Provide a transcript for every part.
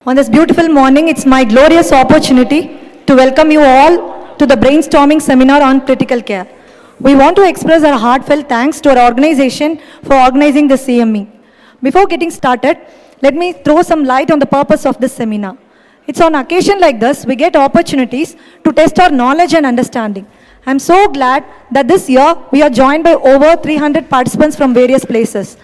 On this beautiful morning, it's my glorious opportunity to welcome you all to the brainstorming seminar on critical care. We want to express our heartfelt thanks to our organization for organizing this CME. Before getting started, let me throw some light on the purpose of this seminar. It's on occasion like this, we get opportunities to test our knowledge and understanding. I'm so glad that this year we are joined by over 300 participants from various places.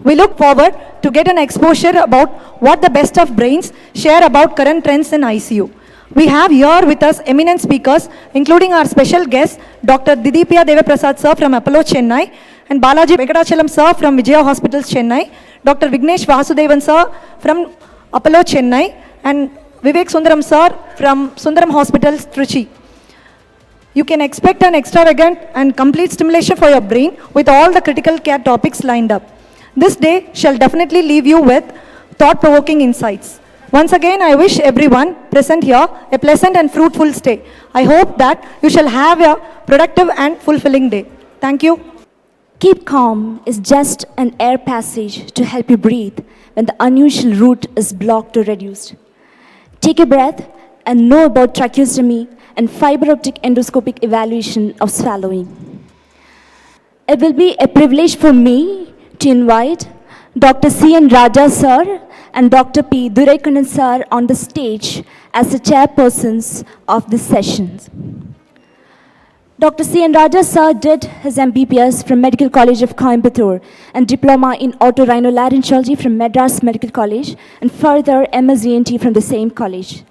We look forward to get an exposure about what the best of brains share about current trends in ICU. We have here with us eminent speakers, including our special guest, Dr. Didipya Devaprasad sir from Apollo Chennai, and Balaji Venkatachalam sir from Vijaya Hospitals Chennai, Dr. Vignesh Vasudevan sir from Apollo Chennai, and Vivek Sundaram sir from Sundaram Hospitals Trichy. You can expect an extravagant and complete stimulation for your brain with all the critical care topics lined up. This day shall definitely leave you with thought-provoking insights. Once again, I wish everyone present here a pleasant and fruitful stay. I hope that you shall have a productive and fulfilling day. Thank you. Keep calm is just an air passage to help you breathe when the unusual route is blocked or reduced. Take a breath and know about tracheostomy and fiberoptic endoscopic evaluation of swallowing. It will be a privilege for me to invite Dr. C.N. Raja sir and Dr. P. Durekanan sir on the stage as the chairpersons of this session. Dr. C.N. Raja sir did his MBBS from Medical College of Coimbatore and Diploma in Otorhinolaryngology from Madras Medical College and further MS-ENT from the same college.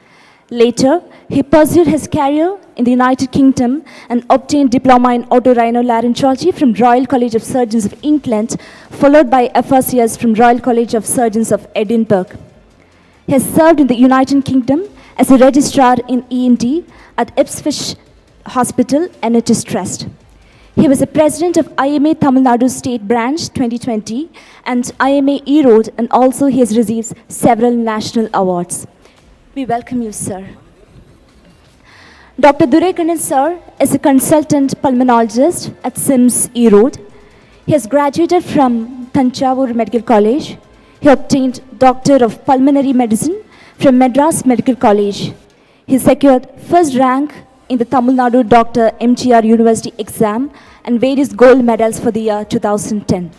Later, he pursued his career in the United Kingdom and obtained Diploma in Otorhinolaryngology from Royal College of Surgeons of England, followed by FRCS from Royal College of Surgeons of Edinburgh. He has served in the United Kingdom as a registrar in ENT at Ipswich Hospital, NHS Trust. He was the president of IMA Tamil Nadu State Branch 2020 and IMA Erode, and also he has received several national awards. We welcome you, sir. Dr. Durekanan sir is a consultant pulmonologist at SIMS Erode. He has graduated from Thanjavur Medical College. He obtained Doctor of Pulmonary Medicine from Madras Medical College. He secured first rank in the Tamil Nadu Dr. MGR University exam and various gold medals for the year 2010.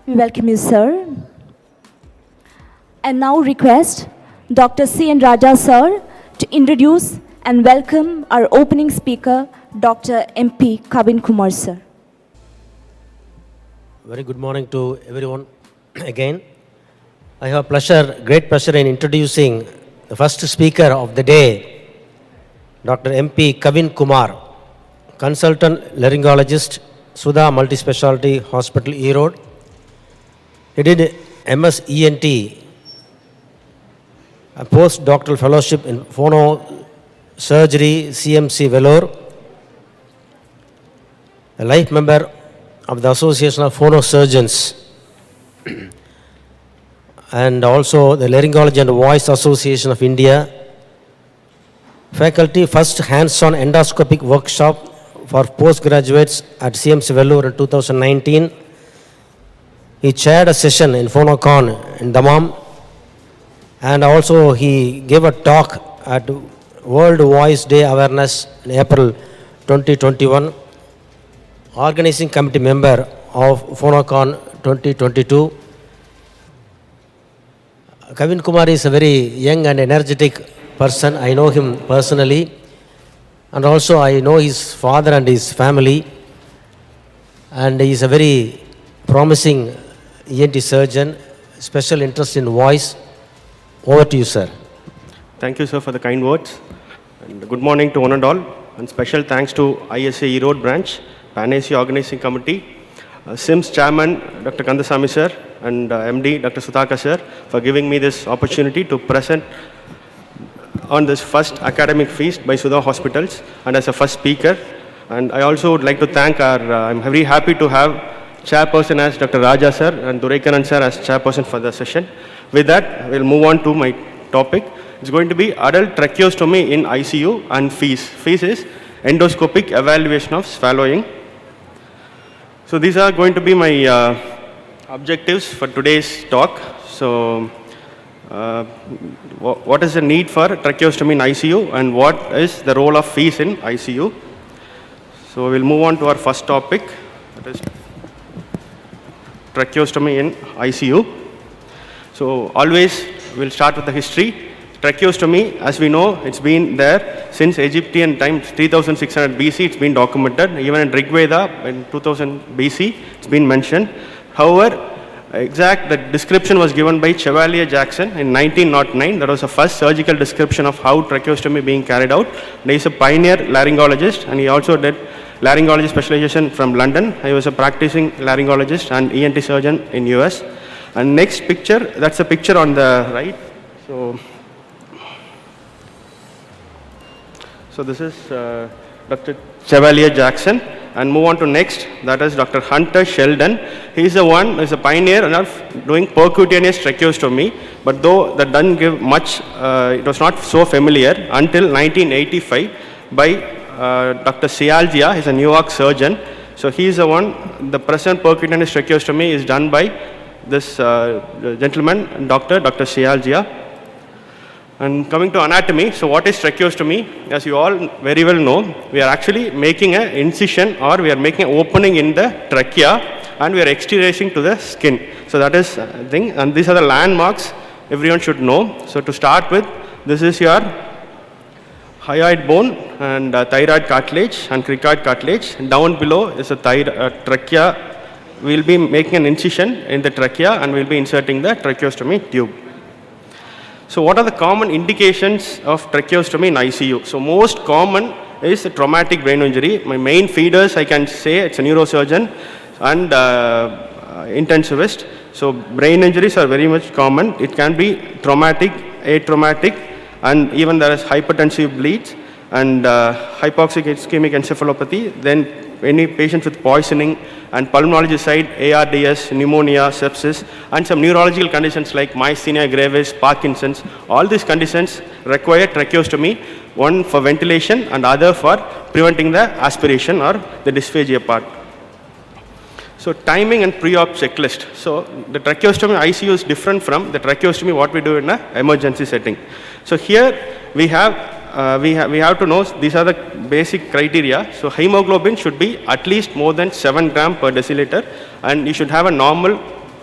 We welcome you, sir. And now request Dr. C.N. Raja sir to introduce and welcome our opening speaker, Dr. MP Kavin Kumar sir. Very good morning to everyone again. I have great pleasure in introducing the first speaker of the day, Dr. MP Kavin Kumar, consultant laryngologist, Sudha Multispecialty Hospital, Erode. He did MS ENT, a postdoctoral fellowship in phono surgery, CMC Vellore, a life member of the Association of Phonosurgeons, and also the Laryngology and Voice Association of India. Faculty first hands-on endoscopic workshop for postgraduates at CMC Vellore in 2019. He chaired a session in PhonoCon in Dammam, and also he gave a talk at World Voice Day Awareness in April 2021, organizing committee member of PhonoCon 2022. Kavin Kumar is a very young and energetic person. I know him personally, and also I know his father and his family, and he is a very promising ENT surgeon, special interest in voice. Over to you, sir. Thank you, sir, for the kind words. And good morning to one and all. And special thanks to ISA Erode Branch, Panacea Organizing Committee, SIMS Chairman, Dr. Kandasamy sir, and MD, Dr. Sudhakar sir, for giving me this opportunity to present on this first academic feast by Sudha Hospitals and as a first speaker. And I also would like to thank I'm very happy to have chairperson as Dr. Raja sir and Durekanan sir as chairperson for the session. With that, we'll move on to my topic. It's going to be adult tracheostomy in ICU and FEES. FEES is endoscopic evaluation of swallowing. So these are going to be my objectives for today's talk. So what is the need for tracheostomy in ICU and what is the role of fees in ICU. So we'll move on to our first topic, that is tracheostomy in ICU. So always we'll start with the history. Tracheostomy, as we know, it's been there since Egyptian times, 3600 BC, it's been documented. Even in Rig Veda, in 2000 BC, it's been mentioned. However, the description was given by Chevalier Jackson in 1909. That was the first surgical description of how tracheostomy being carried out. And he's a pioneer laryngologist, and he also did laryngology specialization from London. He was a practicing laryngologist and ENT surgeon in US. And next picture, that's a picture on the right. So this is Dr. Chevalier Jackson, and move on to next, that is Dr. Hunter Sheldon. He is the one who is a pioneer of doing percutaneous tracheostomy, but though that doesn't give much, it was not so familiar until 1985 by Dr. Sialgia. He's a New York surgeon. So he is the one, the present percutaneous tracheostomy is done by this gentleman, Dr. Sialgia. And coming to anatomy, so what is tracheostomy? As you all very well know, we are actually making an incision or we are making an opening in the trachea and we are externalizing to the skin. So that is the thing, and these are the landmarks everyone should know. So to start with, this is your hyoid bone and thyroid cartilage and cricoid cartilage. Down below is a trachea. We will be making an incision in the trachea and we will be inserting the tracheostomy tube. So what are the common indications of tracheostomy in ICU? So most common is a traumatic brain injury. My main feeders, I can say, it's a neurosurgeon and intensivist. So brain injuries are very much common. It can be traumatic, atraumatic, and even there is hypertensive bleeds and hypoxic ischemic encephalopathy. Then any patients with poisoning, and pulmonology side, ARDS, pneumonia, sepsis, and some neurological conditions like myasthenia gravis, Parkinson's. All these conditions require tracheostomy, one for ventilation and other for preventing the aspiration or the dysphagia part. So timing and pre-op checklist. So the tracheostomy ICU is different from the tracheostomy what we do in an emergency setting. So here we have to know these are the basic criteria. So hemoglobin should be at least more than 7 gram per deciliter, and you should have a normal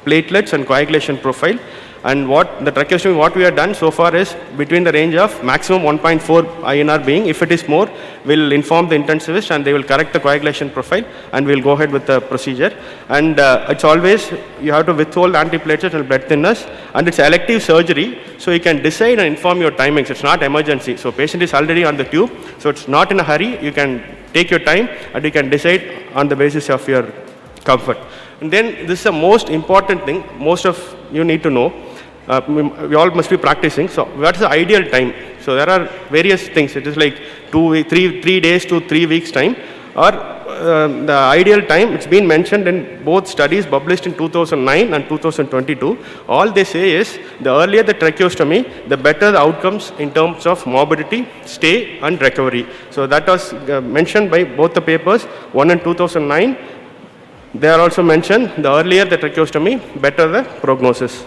platelets and coagulation profile. And what the tracheostomy, what we have done so far is between the range of maximum 1.4 INR being. If it is more, we'll inform the intensivist and they will correct the coagulation profile and we'll go ahead with the procedure. And it's always, you have to withhold antiplatelets and blood thinners, and it's elective surgery, so you can decide and inform your timings. It's not emergency. So patient is already on the tube, so it's not in a hurry. You can take your time and you can decide on the basis of your comfort. And then this is the most important thing most of you need to know. We all must be practicing. So what's the ideal time? So there are various things. It is like 3 days to 3 weeks time, or the ideal time. It's been mentioned in both studies published in 2009 and 2022. All they say is the earlier the tracheostomy, the better the outcomes in terms of morbidity, stay and recovery. So that was mentioned by both the papers, one in 2009. They are also mentioned the earlier the tracheostomy, better the prognosis.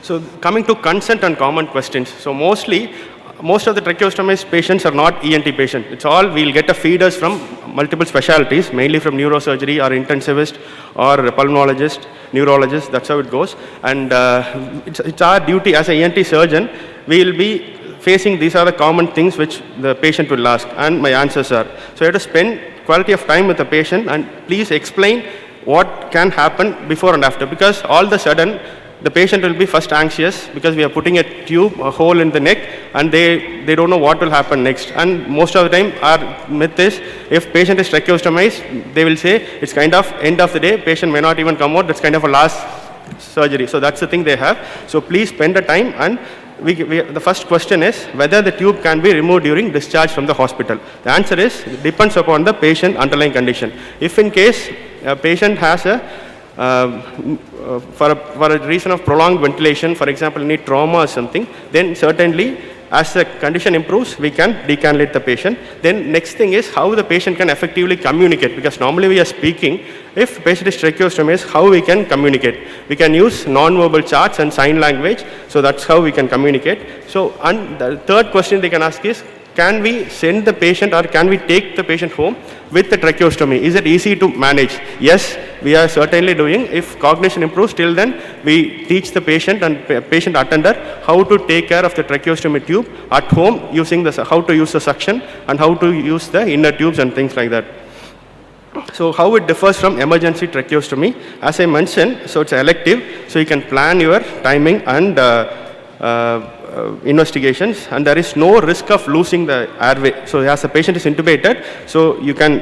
So coming to consent and common questions. So most of the tracheostomy patients are not ENT patients. It's all, we'll get a feeders from multiple specialties, mainly from neurosurgery or intensivist or pulmonologist, neurologist, that's how it goes. And it's our duty as an ENT surgeon, we will be facing these are the common things which the patient will ask, and my answers are. So you have to spend quality of time with the patient and please explain what can happen before and after, because all of a sudden the patient will be first anxious because we are putting a tube, a hole in the neck, and they don't know what will happen next. And most of the time our myth is, if patient is tracheostomized, they will say it's kind of end of the day, patient may not even come out, that's kind of a last surgery. So that's the thing they have. So please spend the time, and the first question is whether the tube can be removed during discharge from the hospital. The answer is, it depends upon the patient underlying condition. If in case a patient has for a reason of prolonged ventilation, for example, need trauma or something, then certainly As the condition improves, we can decannulate the patient. Then next thing is how the patient can effectively communicate, because normally we are speaking. If patient is tracheostomy, how we can communicate. We can use non-verbal charts and sign language, so that's how we can communicate. So, and the third question they can ask is, can we send the patient or can we take the patient home with the tracheostomy? Is it easy to manage? Yes, we are certainly doing. If cognition improves, till then we teach the patient and patient attender how to take care of the tracheostomy tube at home, using how to use the suction and how to use the inner tubes and things like that. So how it differs from emergency tracheostomy, as I mentioned, so it's elective, so you can plan your timing and investigations, and there is no risk of losing the airway. So as the patient is intubated, so you can,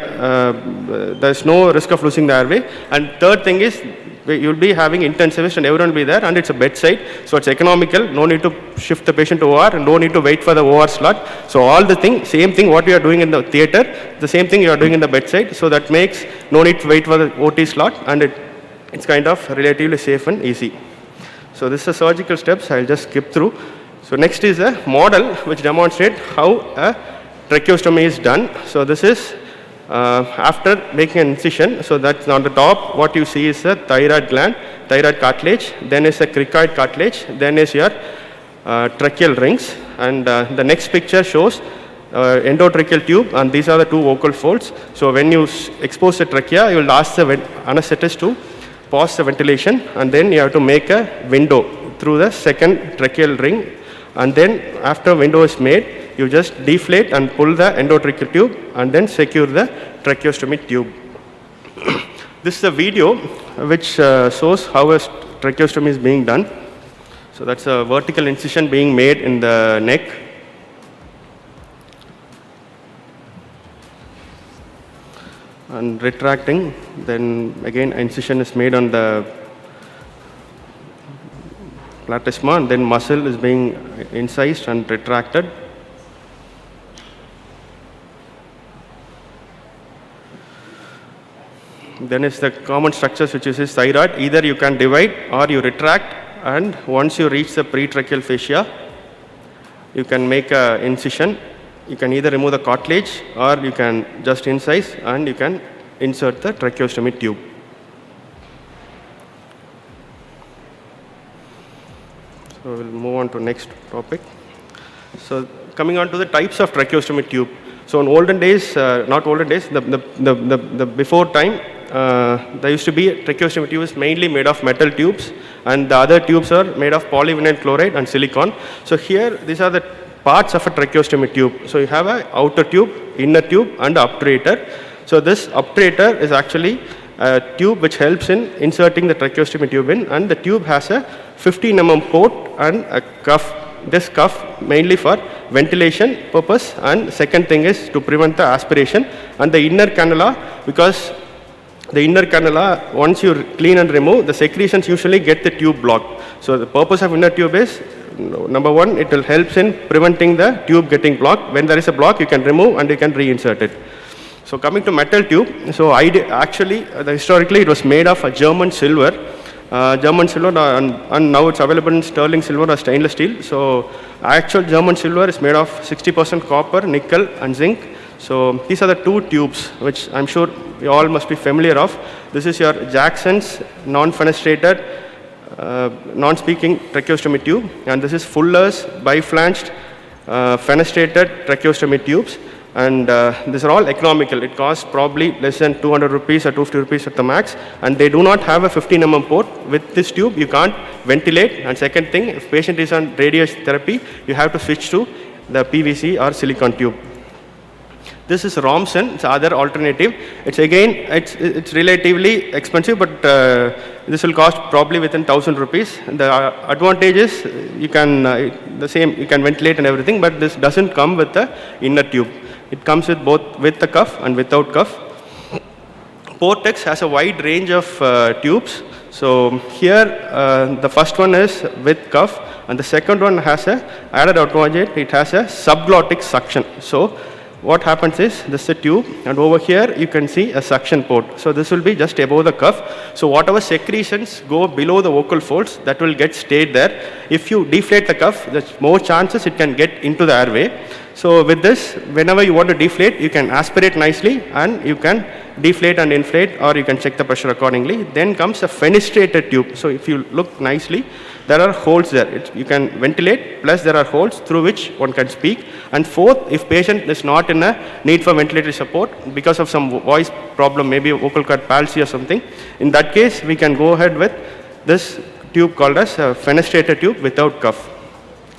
there's no risk of losing the airway. And third thing is, you'll be having intensivist and everyone will be there, and it's a bedside, so it's economical, no need to shift the patient to OR and no need to wait for the OR slot. So all the thing, same thing what you are doing in the theater, the same thing you are doing in the bedside, so that makes no need to wait for the OT slot, and it's kind of relatively safe and easy. So this is the surgical steps, I'll just skip through. So next is a model which demonstrates how a tracheostomy is done. So this is after making an incision. So that's on the top, what you see is a thyroid gland, thyroid cartilage, then is a cricoid cartilage, then is your tracheal rings, and the next picture shows endotracheal tube, and these are the two vocal folds. So when you expose the trachea, you will ask the anesthetist to pause the ventilation, and then you have to make a window through the second tracheal ring, and then after window is made, you just deflate and pull the endotracheal tube and then secure the tracheostomy tube. This is a video which shows how a tracheostomy is being done. So that's a vertical incision being made in the neck. And retracting, then again incision is made on the platysma, and then muscle is being incised and retracted. Then is the common structures, which is thyroid. Either you can divide or you retract, and once you reach the pretracheal fascia, you can make an incision. You can either remove the cartilage or you can just incise and you can insert the tracheostomy tube. So we'll move on to next topic. So coming on to the types of tracheostomy tube. So in olden days, not olden days, the before time, there used to be tracheostomy tubes mainly made of metal tubes, and the other tubes are made of polyvinyl chloride and silicon. So here, these are the parts of a tracheostomy tube. So you have an outer tube, inner tube, and obturator. So this obturator is actually a tube which helps in inserting the tracheostomy tube in, and the tube has a 15 mm port and a cuff. This cuff mainly for ventilation purpose, and second thing is to prevent the aspiration, and the inner cannula, because the inner cannula, once you clean and remove, the secretions usually get the tube blocked. So the purpose of inner tube is, number one, it will help in preventing the tube getting blocked. When there is a block, you can remove and you can reinsert it. So coming to metal tube, so actually, historically it was made of a German silver, and now it's available in sterling silver or stainless steel. So actual German silver is made of 60% copper, nickel, and zinc. So these are the two tubes which I'm sure you all must be familiar of. This is your Jackson's non-fenestrated, non-speaking tracheostomy tube, and this is Fuller's biflanged fenestrated tracheostomy tubes. And these are all economical. It costs probably less than 200 rupees or 250 rupees at the max, and they do not have a 15 mm port. With this tube, you can't ventilate. And second thing, if patient is on radiotherapy, you have to switch to the PVC or silicon tube. This is Romson, it's other alternative. It's again, it's relatively expensive, but this will cost probably within 1,000 rupees. The advantage is you can the same, you can ventilate and everything, but this doesn't come with the inner tube. It comes with both with the cuff and without cuff. Portex has a wide range of tubes. So here the first one is with cuff, and the second one has a added advantage. It has a subglottic suction. So what happens is, this is a tube, and over here you can see a suction port. So this will be just above the cuff. So whatever secretions go below the vocal folds, that will get stayed there. If you deflate the cuff, there's more chances it can get into the airway. So with this, whenever you want to deflate, you can aspirate nicely, and you can deflate and inflate, or you can check the pressure accordingly. Then comes a fenestrated tube. So if you look nicely, there are holes there. You can ventilate, plus there are holes through which one can speak. And fourth, if patient is not in a need for ventilatory support because of some voice problem, maybe vocal cord palsy or something, in that case, we can go ahead with this tube called as a fenestrated tube without cuff.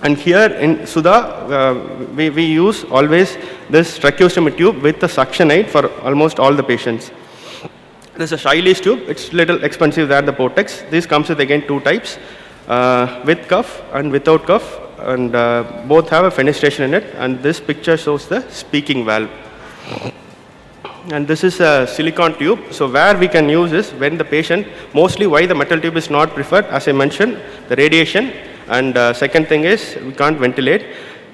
And here in Sudha, we use always this tracheostomy tube with the suction aid for almost all the patients. This is a Shiley's tube. It's little expensive than the Portex. This comes with again 2 types, with cuff and without cuff, and both have a fenestration in it. And this picture shows the speaking valve. And this is a silicone tube. So where we can use is when the patient, mostly why the metal tube is not preferred, as I mentioned, the radiation. And second thing is, we can't ventilate.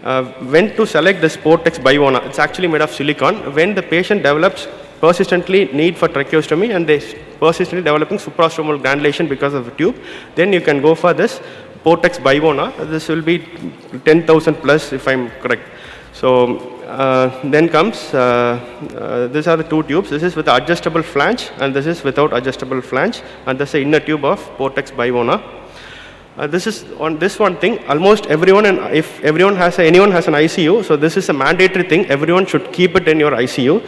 When to select this Portex Bivona, it's actually made of silicon. When the patient develops persistently need for tracheostomy and they persistently developing suprastromal granulation because of the tube, then you can go for this Portex Bivona. This will be 10,000 plus if I'm correct. So then comes, these are the 2 tubes. This is with adjustable flange, and this is without adjustable flange. And this is the inner tube of Portex Bivona. This is on this one thing, almost everyone, and if anyone has an ICU, so this is a mandatory thing, everyone should keep it in your ICU.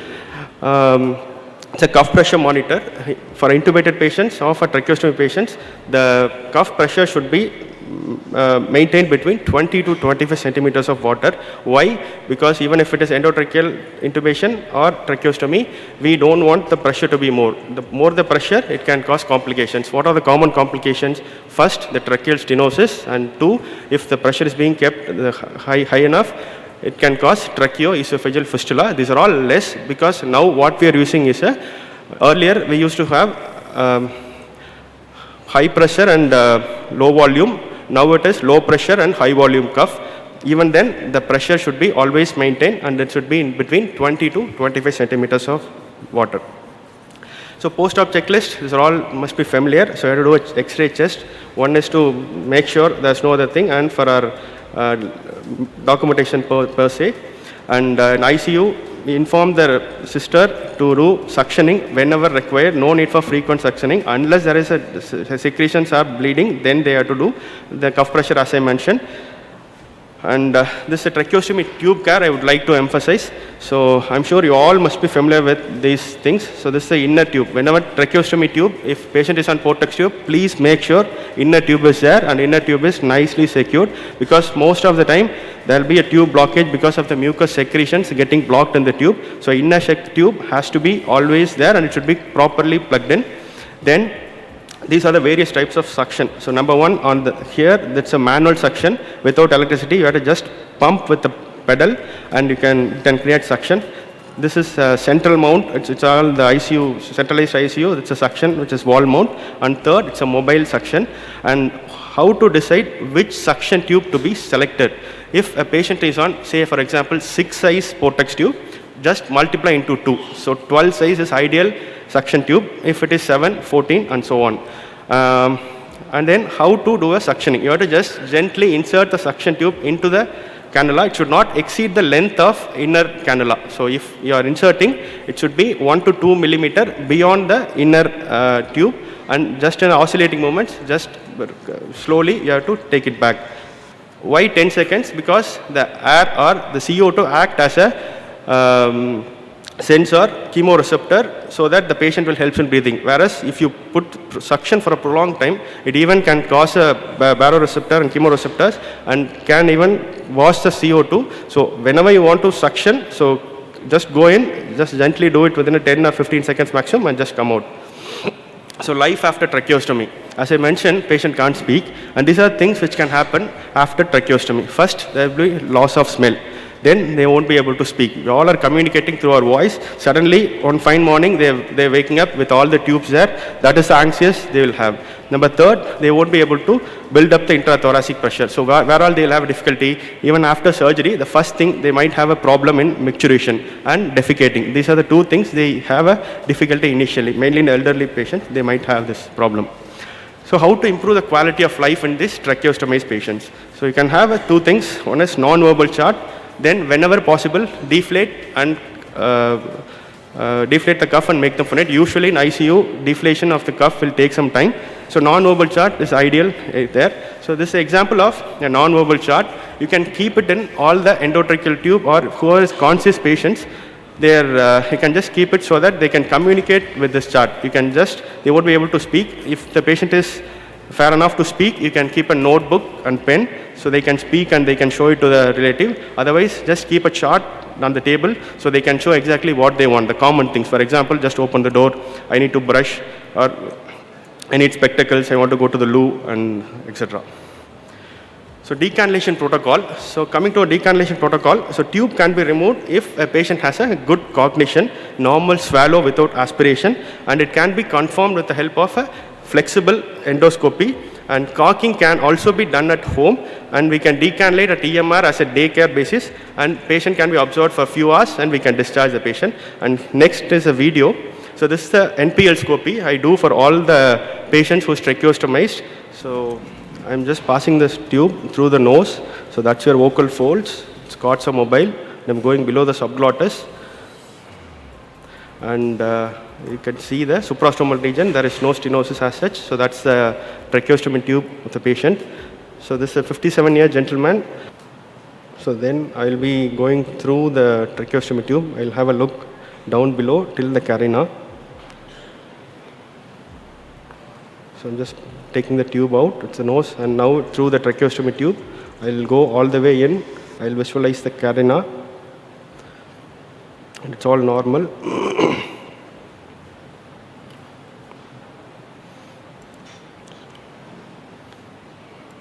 It's a cuff pressure monitor. For intubated patients or for tracheostomy patients, the cuff pressure should be maintained between 20 to 25 centimeters of water. Why? Because even if it is endotracheal intubation or tracheostomy, we don't want the pressure to be more. The more the pressure, it can cause complications. What are the common complications? First, the tracheal stenosis, and 2, if the pressure is being kept high enough, it can cause tracheoesophageal fistula. These are all less, because now what we are using is earlier we used to have high pressure and low volume. Now it is low pressure and high volume cuff. Even then, the pressure should be always maintained, and it should be in between 20 to 25 centimeters of water. So post-op checklist, these are all must be familiar. So I have to do an X-ray chest. One is to make sure there's no other thing, and for our documentation per se. And in ICU, we inform the sister to do suctioning whenever required. No need for frequent suctioning. Unless there is a secretions are bleeding, then they have to do the cuff pressure, as I mentioned. And this is a tracheostomy tube care I would like to emphasize. So I'm sure you all must be familiar with these things. So this is the inner tube. Whenever tracheostomy tube, if patient is on Portex tube, please make sure inner tube is there and inner tube is nicely secured, because most of the time there will be a tube blockage because of the mucus secretions getting blocked in the tube. So inner tube has to be always there, and it should be properly plugged in. Then these are the various types of suction. So number 1 on the here, that's a manual suction without electricity. You have to just pump with the pedal, and you can create suction. This is a central mount. It's all the ICU, centralized ICU. It's a suction which is wall mount. And third, it's a mobile suction. And how to decide which suction tube to be selected? If a patient is on, say for example, 6 size Portex tube, just multiply into 2. So 12 size is ideal suction tube. If it is 7, 14, and so on. And then how to do a suctioning? You have to just gently insert the suction tube into the cannula. It should not exceed the length of inner cannula. So if you are inserting, it should be 1 to 2 millimeter beyond the inner tube, and just in oscillating movements, just slowly you have to take it back. Why 10 seconds? Because the air or the CO2 act as a sensor, chemoreceptor, so that the patient will help in breathing. Whereas if you put suction for a prolonged time, it even can cause a baroreceptor and chemoreceptors, and can even wash the CO2. So whenever you want to suction, so just go in, just gently do it within a 10 or 15 seconds maximum, and just come out. So life after tracheostomy. As I mentioned, patient can't speak, and these are things which can happen after tracheostomy. First, there will be loss of smell. then they won't be able to speak. We all are communicating through our voice. Suddenly, one fine morning, they're waking up with all the tubes there. That is the anxious they will have. Number third, they won't be able to build up the intrathoracic pressure. So where all they'll have difficulty, even after surgery, the first thing, they might have a problem in micturition and defecating. These are the two things they have a difficulty initially. Mainly in elderly patients, they might have this problem. So how to improve the quality of life in these tracheostomized patients? So you can have two things. One is non-verbal chart. Then whenever possible, deflate and deflate the cuff and make them phonate. Usually in ICU, deflation of the cuff will take some time. So non-verbal chart is ideal there. So this is an example of a non-verbal chart. You can keep it in all the endotracheal tube, or whoever is conscious patients, you can just keep it so that they can communicate with this chart. They won't be able to speak. If the patient is fair enough to speak, you can keep a notebook and pen so they can speak and they can show it to the relative. Otherwise, just keep a chart on the table so they can show exactly what they want, the common things. For example, just open the door, I need to brush, or I need spectacles, I want to go to the loo, and etc. So decannulation protocol. So coming to a decannulation protocol, so tube can be removed if a patient has a good cognition, normal swallow without aspiration, and it can be confirmed with the help of a flexible endoscopy. And caulking can also be done at home, and we can decannulate at EMR as a daycare basis, and patient can be observed for a few hours and we can discharge the patient. And next is a video. So this is the NPL scopy I do for all the patients who is tracheostomized. So I'm just passing this tube through the nose. So that's your vocal folds. It's got some mobile. I'm going below the subglottis. And you can see the suprastomal region. There is no stenosis as such. So that's the tracheostomy tube of the patient. So this is a 57-year gentleman. So then I'll be going through the tracheostomy tube. I'll have a look down below till the carina. So I'm just taking the tube out. It's the nose. And now through the tracheostomy tube, I'll go all the way in. I'll visualize the carina. And it's all normal.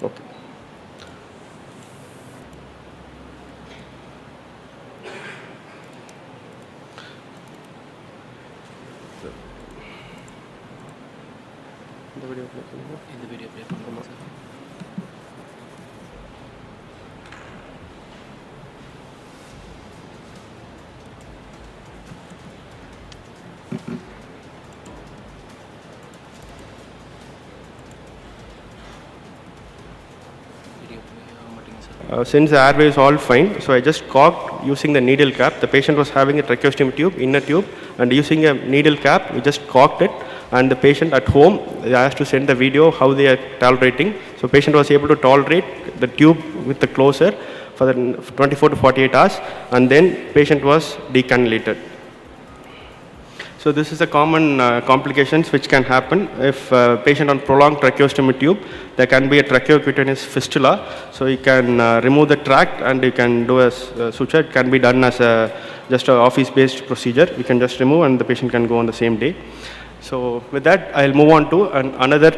Okay. In the video play from Kumar. Since the airway is all fine, so I just caulked using the needle cap. The patient was having a tracheostomy tube, inner tube, and using a needle cap, we just caulked it. And the patient at home, I asked to send the video how they are tolerating. So patient was able to tolerate the tube with the closer for the 24 to 48 hours, and then patient was decannulated. So this is the common complications which can happen if patient on prolonged tracheostomy tube. There can be a tracheocutaneous fistula. So you can remove the tract and you can do a suture. It can be done as just an office-based procedure. You can just remove and the patient can go on the same day. So with that, I'll move on to another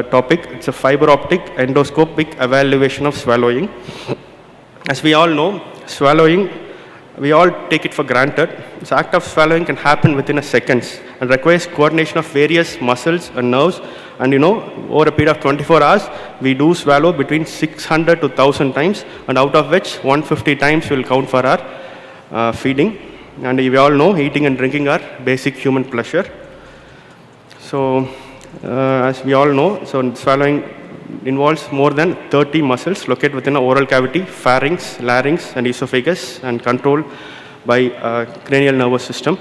topic. It's a fiberoptic endoscopic evaluation of swallowing. As we all know, swallowing, we all take it for granted. This act of swallowing can happen within a seconds and requires coordination of various muscles and nerves. And over a period of 24 hours, we do swallow between 600 to 1000 times, and out of which 150 times will count for our feeding. And we all know eating and drinking are basic human pleasure. So as we all know, so swallowing involves more than 30 muscles located within the oral cavity, pharynx, larynx, and esophagus, and controlled by cranial nervous system.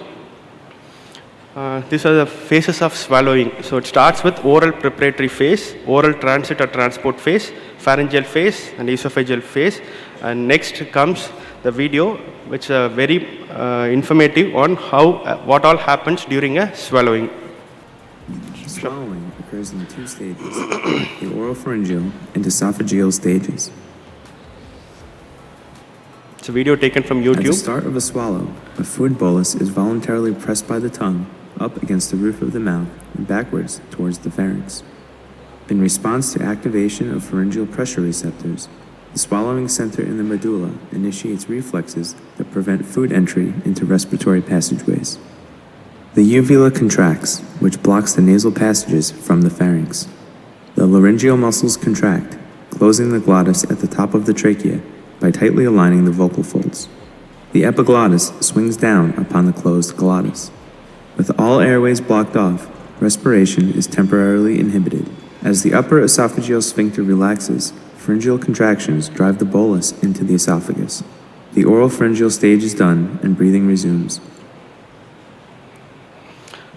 These are the phases of swallowing. So it starts with oral preparatory phase, oral transit or transport phase, pharyngeal phase, and esophageal phase. And next comes the video, which is very informative on what all happens during a swallowing. Swallowing occurs in two stages, the oropharyngeal and esophageal stages. It's a video taken from YouTube. At the start of a swallow, a food bolus is voluntarily pressed by the tongue up against the roof of the mouth and backwards towards the pharynx. In response to activation of pharyngeal pressure receptors, the The swallowing center in the medulla initiates reflexes that prevent food entry into respiratory passageways. The uvula contracts, which blocks the nasal passages from the pharynx. The laryngeal muscles contract, closing the glottis at the top of the trachea by tightly aligning the vocal folds. The epiglottis swings down upon the closed glottis. With all airways blocked off, respiration is temporarily inhibited. As the upper esophageal sphincter relaxes, pharyngeal contractions drive the bolus into the esophagus. The oral pharyngeal stage is done and breathing resumes.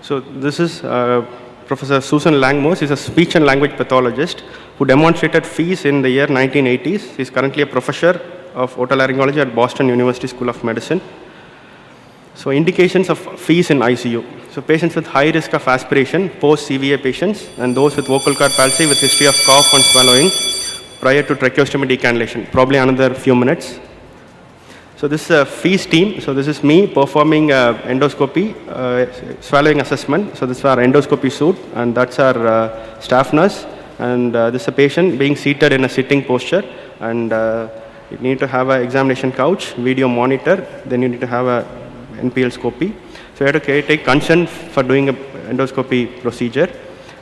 So this is Professor Susan Langmore. She's a speech and language pathologist who demonstrated fees in the year 1980s. She's currently a professor of otolaryngology at Boston University School of Medicine. So indications of fees in ICU. So patients with high risk of aspiration, post-CVA patients, and those with vocal cord palsy with history of cough and swallowing prior to tracheostomy decannulation, probably another few minutes. So this is a fees team. So this is me performing endoscopy, swallowing assessment. So this is our endoscopy suit, and that's our staff nurse. And this is a patient being seated in a sitting posture, and you need to have an examination couch, video monitor, then you need to have a NPL scopy. So you have to take consent for doing an endoscopy procedure.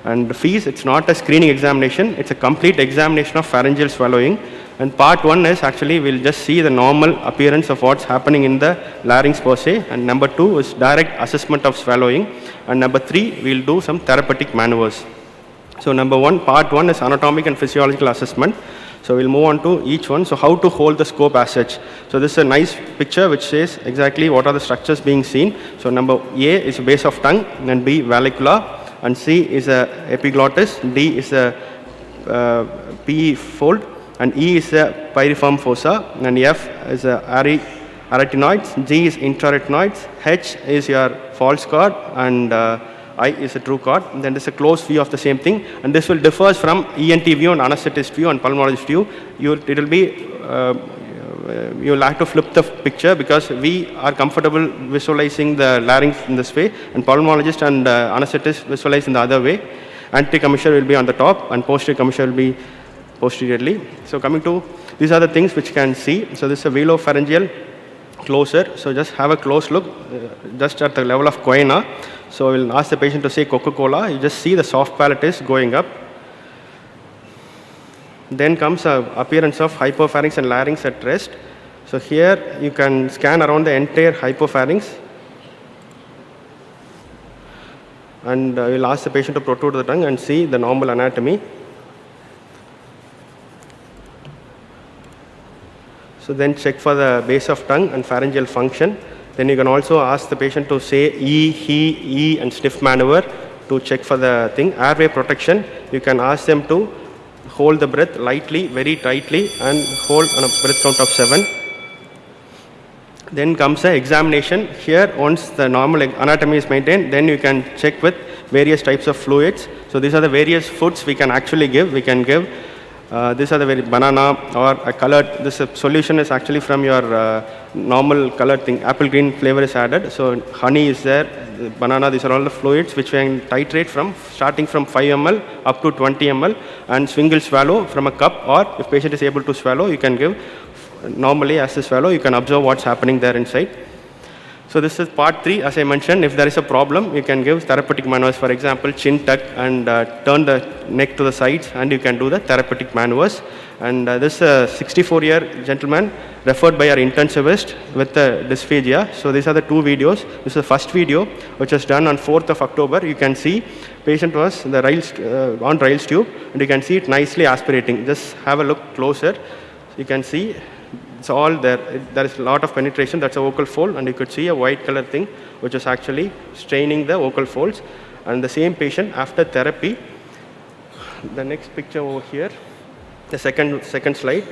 And the fees, it's not a screening examination, it's a complete examination of pharyngeal swallowing. And part one is actually we'll just see the normal appearance of what's happening in the larynx per se. And number two is direct assessment of swallowing. And number three, we'll do some therapeutic maneuvers. So number one, part one is anatomic and physiological assessment. So we'll move on to each one. So how to hold the scope as such. So this is a nice picture which says exactly what are the structures being seen. So number A is base of tongue, and B vallecula, and C is a epiglottis, D is a PE fold, and E is a piriform fossa, and F is a arytenoids, G is intrarytenoids, H is your false chord, and I is a true chord. And then there's a close view of the same thing, and this will differ from ENT view and anesthetist view and pulmonologist view. It will be you'll have to flip the picture because we are comfortable visualizing the larynx in this way, and pulmonologist and anesthetist visualize in the other way. Anterior commissure will be on the top, and posterior commissure will be posteriorly. So coming to, these are the things which you can see. So this is a velopharyngeal closer. So just have a close look, just at the level of choana. So we'll ask the patient to say Coca-Cola. You just see the soft palate is going up. Then comes an appearance of hypopharynx and larynx at rest. So here you can scan around the entire hypopharynx. And we'll ask the patient to protrude the tongue and see the normal anatomy. So then check for the base of tongue and pharyngeal function. Then you can also ask the patient to say E, he, E and sniff maneuver to check for the thing. Airway protection, you can ask them to hold the breath lightly, very tightly, and hold on a breath count of 7. Then comes the examination. Here, once the normal anatomy is maintained, then you can check with various types of fluids. So these are the various foods we can actually give. We can give these are the very banana or a colored. This solution is actually from your normal colored thing. Apple green flavor is added. So honey is there, banana. These are all the fluids which we can titrate from, starting from 5 ml up to 20 ml, and swingle swallow from a cup. Or if patient is able to swallow, you can give normally as they swallow. You can observe what's happening there inside. So this is part 3. As I mentioned, if there is a problem, you can give therapeutic maneuvers. For example, chin tuck and turn the neck to the sides, and you can do the therapeutic maneuvers. And this 64-year gentleman referred by our intensivist with dysphagia. So these are the 2 videos. This is the first video, which was done on 4th of October. You can see patient was the rails, on rails tube, and you can see it nicely aspirating. Just have a look closer. You can see it's all there. There is a lot of penetration. That's a vocal fold, and you could see a white color thing, which is actually straining the vocal folds. And the same patient after therapy. The next picture over here, the second slide.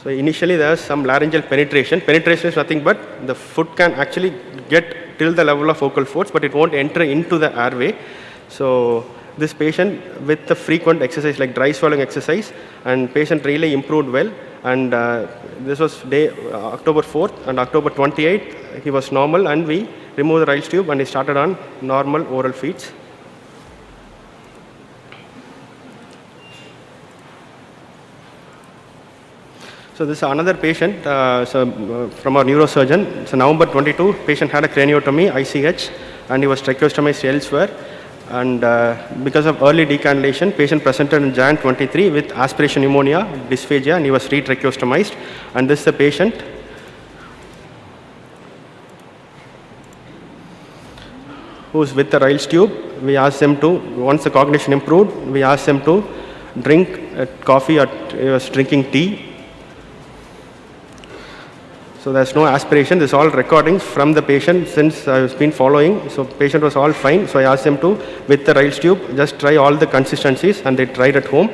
So initially there's some laryngeal penetration. Penetration is nothing but the foot can actually get till the level of vocal folds, but it won't enter into the airway. So this patient with the frequent exercise like dry swallowing exercise, and patient really improved well. And this was October 4th, and October 28th he was normal, and we removed the Riles tube and he started on normal oral feeds. So this is another patient from our neurosurgeon. So November 22, patient had a craniotomy, ICH, and he was tracheostomized elsewhere. And because of early decannulation, patient presented in Jan 23 with aspiration pneumonia, dysphagia, and he was re-tracheostomized. And this is the patient. Who's with the Riles tube. We asked them to, once the cognition improved, we asked them to drink coffee or he was drinking tea. So there's no aspiration. This is all recordings from the patient since I've been following. So patient was all fine. So I asked them to, with the Riles tube, just try all the consistencies, and they tried at home.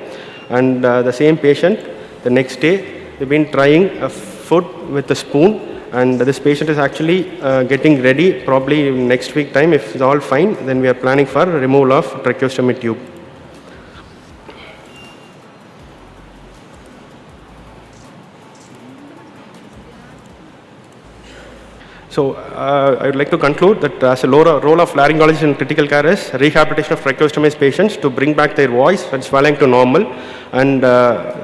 And the same patient, the next day, they've been trying food with a spoon. And this patient is actually getting ready probably next week time. If it's all fine, then we are planning for removal of tracheostomy tube. So I would like to conclude that as a role of laryngologists in critical care is rehabilitation of tracheostomized patients to bring back their voice and swallowing to normal. And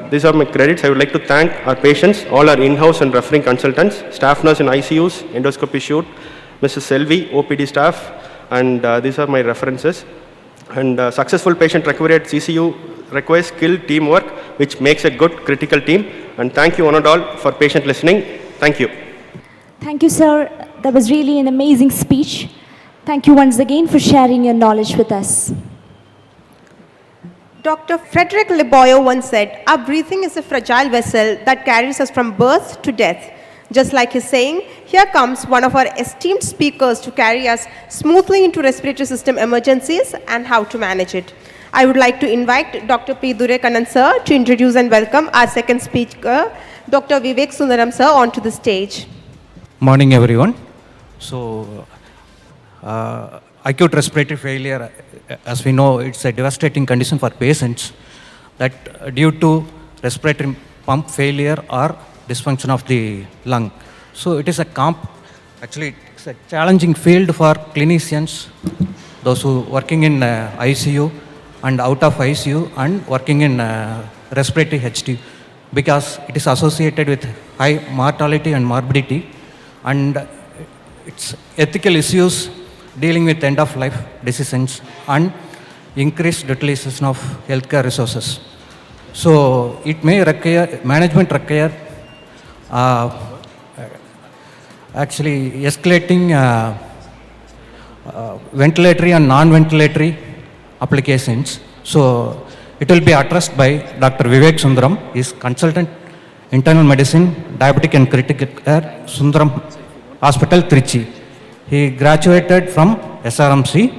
these are my credits. I would like to thank our patients, all our in-house and referring consultants, staff nurse in ICUs, endoscopy shoot, Mrs. Selvi, OPD staff, and these are my references. And successful patient recovery at CCU requires skilled teamwork, which makes a good critical team. And thank you one and all for patient listening. Thank you. Thank you, sir. That was really an amazing speech. Thank you once again for sharing your knowledge with us. Dr. Frederick Leboyo once said, "Our breathing is a fragile vessel that carries us from birth to death." Just like his saying, here comes one of our esteemed speakers to carry us smoothly into respiratory system emergencies and how to manage it. I would like to invite Dr. P. Durekanan sir to introduce and welcome our second speaker, Dr. Vivek Sundaram sir, onto the stage. Morning, everyone. So, acute respiratory failure, as we know, it's a devastating condition for patients that due to respiratory pump failure or dysfunction of the lung. So, it is actually it's a challenging field for clinicians, those who working in ICU and out of ICU and working in respiratory HT, because it is associated with high mortality and morbidity. And it's ethical issues dealing with end-of-life decisions and increased utilization of healthcare resources. So it may require, management require actually escalating ventilatory and non-ventilatory applications. So it will be addressed by Dr. Vivek Sundaram. He is consultant internal medicine, diabetic and critical care, Sundaram Hospital, Trichy. He graduated from SRMC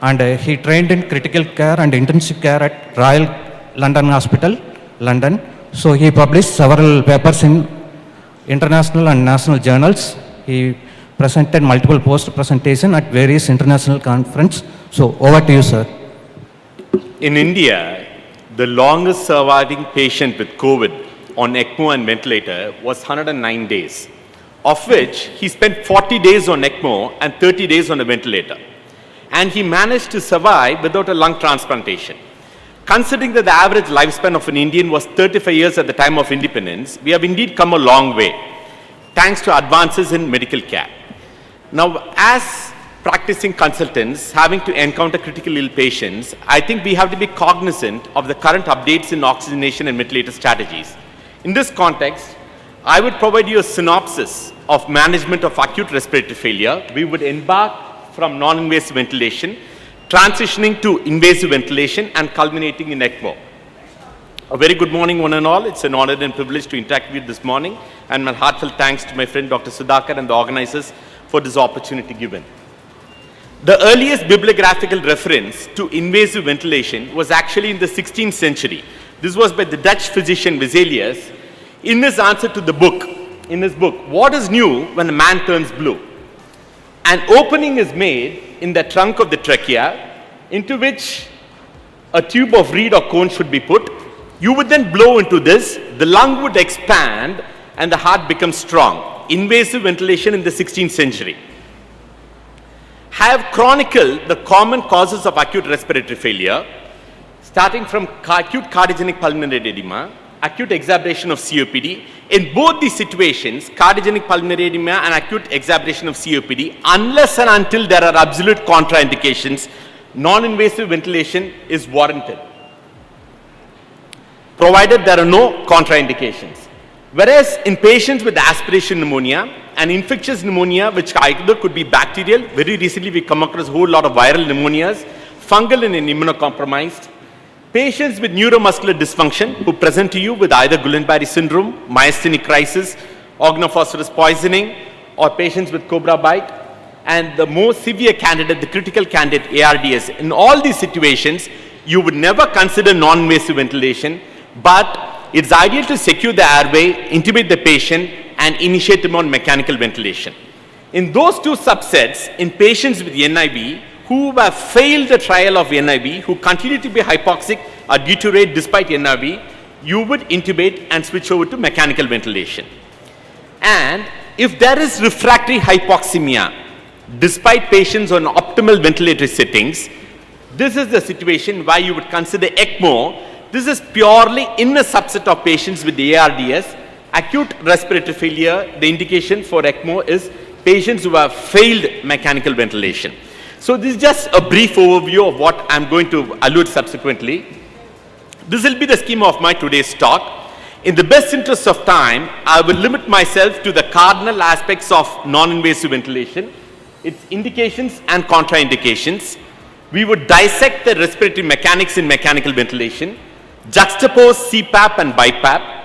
and he trained in critical care and intensive care at Royal London Hospital, London. So he published several papers in international and national journals. He presented multiple post presentation at various international conferences. So over to you, sir. In India, the longest surviving patient with COVID on ECMO and ventilator was 109 days, of which he spent 40 days on ECMO and 30 days on a ventilator. And he managed to survive without a lung transplantation. Considering that the average lifespan of an Indian was 35 years at the time of independence, we have indeed come a long way, thanks to advances in medical care. Now, as practicing consultants having to encounter critically ill patients, I think we have to be cognizant of the current updates in oxygenation and ventilator strategies. In this context, I would provide you a synopsis of management of acute respiratory failure. We would embark from non-invasive ventilation, transitioning to invasive ventilation and culminating in ECMO. A very good morning, one and all. It's an honor and privilege to interact with you this morning, and my heartfelt thanks to my friend Dr. Sudhakar and the organizers for this opportunity given. The earliest bibliographical reference to invasive ventilation was actually in the 16th century. This was by the Dutch physician Vesalius in his answer to the book, What is New When a Man Turns Blue? An opening is made in the trunk of the trachea into which a tube of reed or cone should be put. You would then blow into this, the lung would expand and the heart becomes strong. Invasive ventilation in the 16th century. Have chronicled the common causes of acute respiratory failure, starting from acute cardiogenic pulmonary edema, acute exacerbation of COPD. In both these situations, cardiogenic pulmonary edema and acute exacerbation of COPD, unless and until there are absolute contraindications, non-invasive ventilation is warranted, provided there are no contraindications. Whereas in patients with aspiration pneumonia and infectious pneumonia, which either could be bacterial, very recently we come across a whole lot of viral pneumonias, fungal and immunocompromised, patients with neuromuscular dysfunction who present to you with either Guillain-Barré syndrome, myasthenic crisis, organophosphorus poisoning, or patients with cobra bite, and the more severe candidate, the critical candidate, ARDS. In all these situations, you would never consider non-invasive ventilation, but it's ideal to secure the airway, intubate the patient, and initiate them on mechanical ventilation. In those two subsets, in patients with NIV, who have failed the trial of NIV, who continue to be hypoxic or deteriorate despite NIV, you would intubate and switch over to mechanical ventilation. And if there is refractory hypoxemia, despite patients on optimal ventilatory settings, this is the situation where you would consider ECMO. This is purely in a subset of patients with ARDS. Acute respiratory failure, the indication for ECMO is patients who have failed mechanical ventilation. So this is just a brief overview of what I'm going to allude subsequently. This will be the schema of my today's talk. In the best interest of time, I will limit myself to the cardinal aspects of non-invasive ventilation, its indications and contraindications. We would dissect the respiratory mechanics in mechanical ventilation, juxtapose CPAP and BiPAP,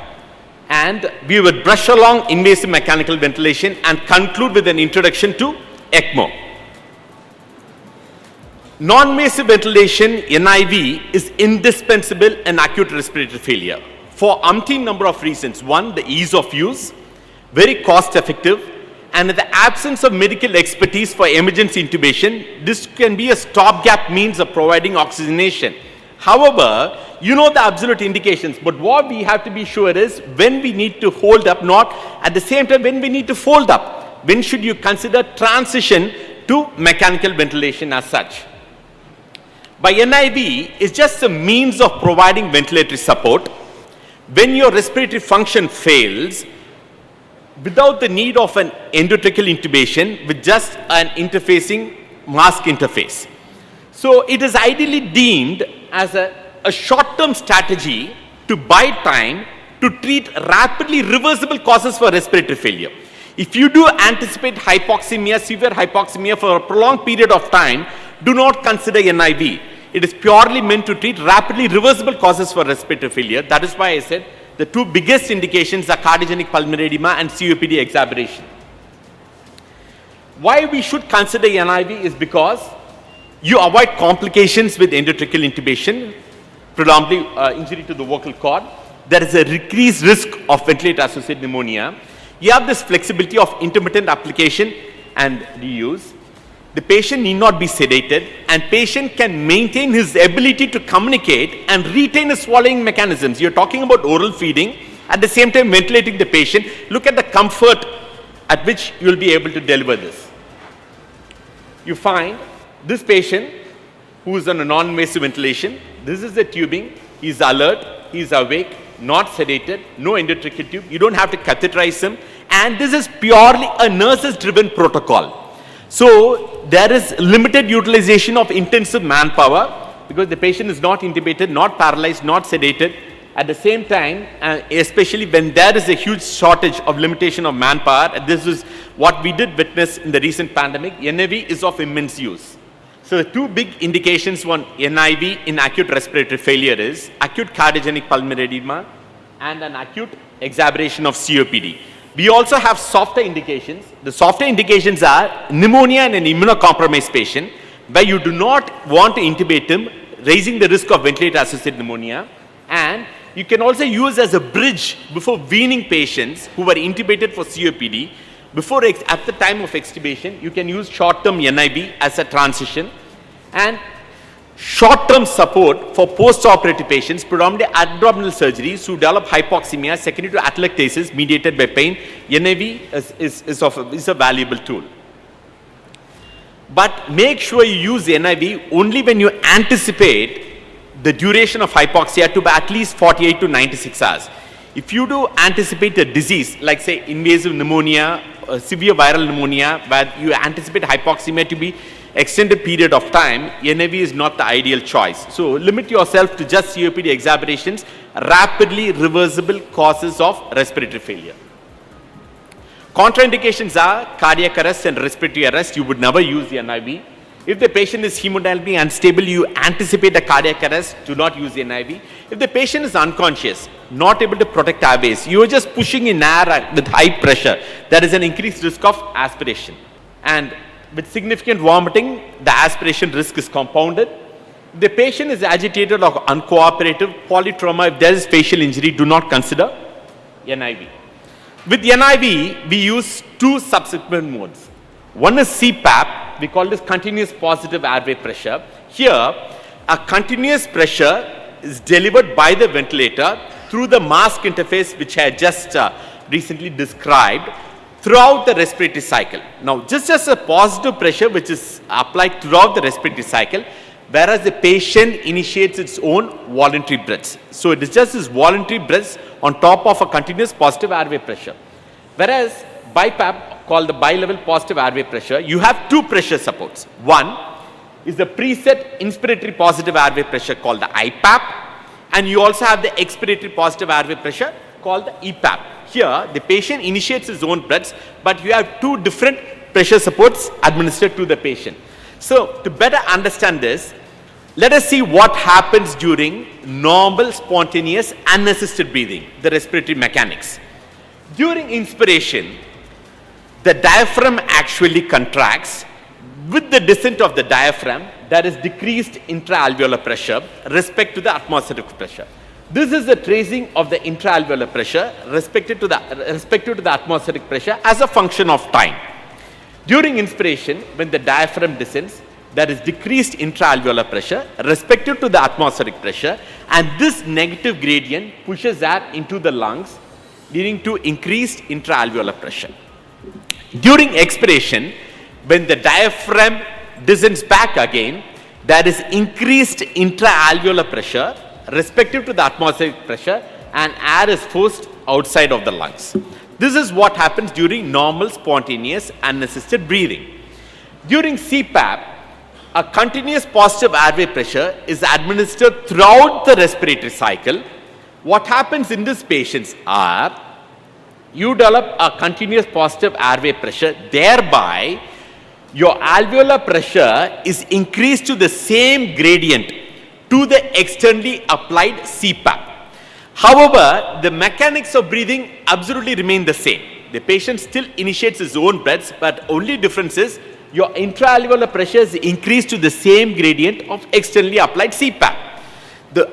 and we would brush along invasive mechanical ventilation and conclude with an introduction to ECMO. Non-invasive ventilation, NIV, is indispensable in acute respiratory failure for umpteen number of reasons. One, the ease of use, very cost effective, and in the absence of medical expertise for emergency intubation, this can be a stopgap means of providing oxygenation. However, you know the absolute indications, but what we have to be sure is when we need to hold up, not at the same time when we need to fold up. When should you consider transition to mechanical ventilation as such? By NIV is just a means of providing ventilatory support when your respiratory function fails without the need of an endotracheal intubation with just an interfacing mask interface. So it is ideally deemed as a short-term strategy to buy time to treat rapidly reversible causes for respiratory failure. If you do anticipate hypoxemia, severe hypoxemia for a prolonged period of time, do not consider NIV. It is purely meant to treat rapidly reversible causes for respiratory failure. That is why I said the two biggest indications are cardiogenic pulmonary edema and COPD exacerbation. Why we should consider NIV is because you avoid complications with endotracheal intubation, predominantly injury to the vocal cord. There is a decreased risk of ventilator-associated pneumonia. You have this flexibility of intermittent application and reuse. The patient need not be sedated, and patient can maintain his ability to communicate and retain his swallowing mechanisms. You're talking about oral feeding, at the same time ventilating the patient. Look at the comfort at which you'll be able to deliver this. You find this patient who is on a non-invasive ventilation, this is the tubing, he's alert, he's awake, not sedated, no endotracheal tube, you don't have to catheterize him, and this is purely a nurses driven protocol. So there is limited utilization of intensive manpower because the patient is not intubated, not paralyzed, not sedated. At the same time, especially when there is a huge shortage of limitation of manpower, this is what we did witness in the recent pandemic, NIV is of immense use. So the two big indications for NIV in acute respiratory failure is acute cardiogenic pulmonary edema and an acute exacerbation of COPD. We also have softer indications. The softer indications are pneumonia in an immunocompromised patient where you do not want to intubate him, raising the risk of ventilator-associated pneumonia. And you can also use as a bridge before weaning patients who were intubated for COPD. Before, at the time of extubation, you can use short-term NIV as a transition. And short-term support for post-operative patients, predominantly abdominal surgeries who develop hypoxemia secondary to atelectasis mediated by pain, NIV is a valuable tool. But make sure you use NIV only when you anticipate the duration of hypoxia to be at least 48 to 96 hours. If you do anticipate a disease, like say invasive pneumonia, severe viral pneumonia, where you anticipate hypoxemia to be extended period of time, NIV is not the ideal choice. So limit yourself to just COPD exacerbations, rapidly reversible causes of respiratory failure. Contraindications are cardiac arrest and respiratory arrest. You would never use the NIV. If the patient is hemodynamically unstable, you anticipate a cardiac arrest, do not use the NIV. If the patient is unconscious, not able to protect airways, you are just pushing in air with high pressure, there is an increased risk of aspiration. And with significant vomiting, the aspiration risk is compounded. If the patient is agitated or uncooperative, polytrauma, if there is facial injury, do not consider NIV. With NIV, we use two subsequent modes. One is CPAP, we call this continuous positive airway pressure. Here, a continuous pressure is delivered by the ventilator through the mask interface, which I just recently described, throughout the respiratory cycle. Now, just as a positive pressure which is applied throughout the respiratory cycle, whereas the patient initiates its own voluntary breaths. So it is just this voluntary breaths on top of a continuous positive airway pressure. Whereas BiPAP, called the bilevel positive airway pressure, you have two pressure supports. One is the preset inspiratory positive airway pressure called the IPAP, and you also have the expiratory positive airway pressure called the EPAP. Here, the patient initiates his own breaths, but you have two different pressure supports administered to the patient. So, to better understand this, let us see what happens during normal, spontaneous, unassisted breathing, the respiratory mechanics. During inspiration, the diaphragm actually contracts. With the descent of the diaphragm, there is decreased intraalveolar pressure respect to the atmospheric pressure. This is the tracing of the intraalveolar pressure respective to the atmospheric pressure as a function of time. During inspiration, when the diaphragm descends, there is decreased intraalveolar pressure respective to the atmospheric pressure, and this negative gradient pushes air into the lungs, leading to increased intraalveolar pressure. During expiration, when the diaphragm descends back again, there is increased intraalveolar pressure respective to the atmospheric pressure, and air is forced outside of the lungs. This is what happens during normal, spontaneous, unassisted breathing. During CPAP, a continuous positive airway pressure is administered throughout the respiratory cycle. What happens in these patients are, you develop a continuous positive airway pressure, thereby your alveolar pressure is increased to the same gradient to the externally applied CPAP. However, the mechanics of breathing absolutely remain the same. The patient still initiates his own breaths, but only difference is your intraalveolar pressure is increased to the same gradient of externally applied CPAP.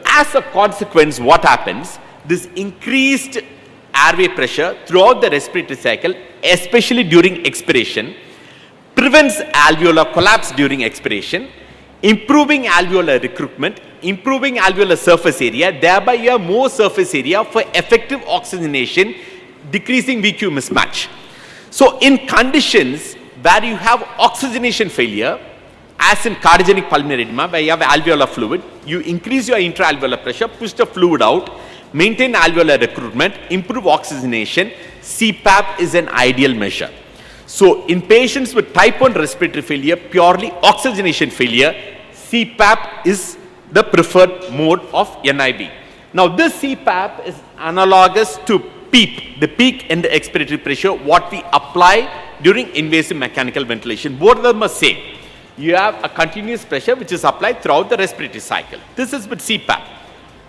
As a consequence, what happens? This increased airway pressure throughout the respiratory cycle, especially during expiration, prevents alveolar collapse during expiration, improving alveolar recruitment, improving alveolar surface area, thereby you have more surface area for effective oxygenation, decreasing VQ mismatch. So in conditions where you have oxygenation failure, as in cardiogenic pulmonary edema, where you have alveolar fluid, you increase your intraalveolar pressure, push the fluid out, maintain alveolar recruitment, improve oxygenation. CPAP is an ideal measure. So in patients with type 1 respiratory failure, purely oxygenation failure, CPAP is the preferred mode of NIV. Now this CPAP is analogous to PEEP, the peak end expiratory pressure, what we apply during invasive mechanical ventilation. Both of them are same. You have a continuous pressure which is applied throughout the respiratory cycle. This is with CPAP.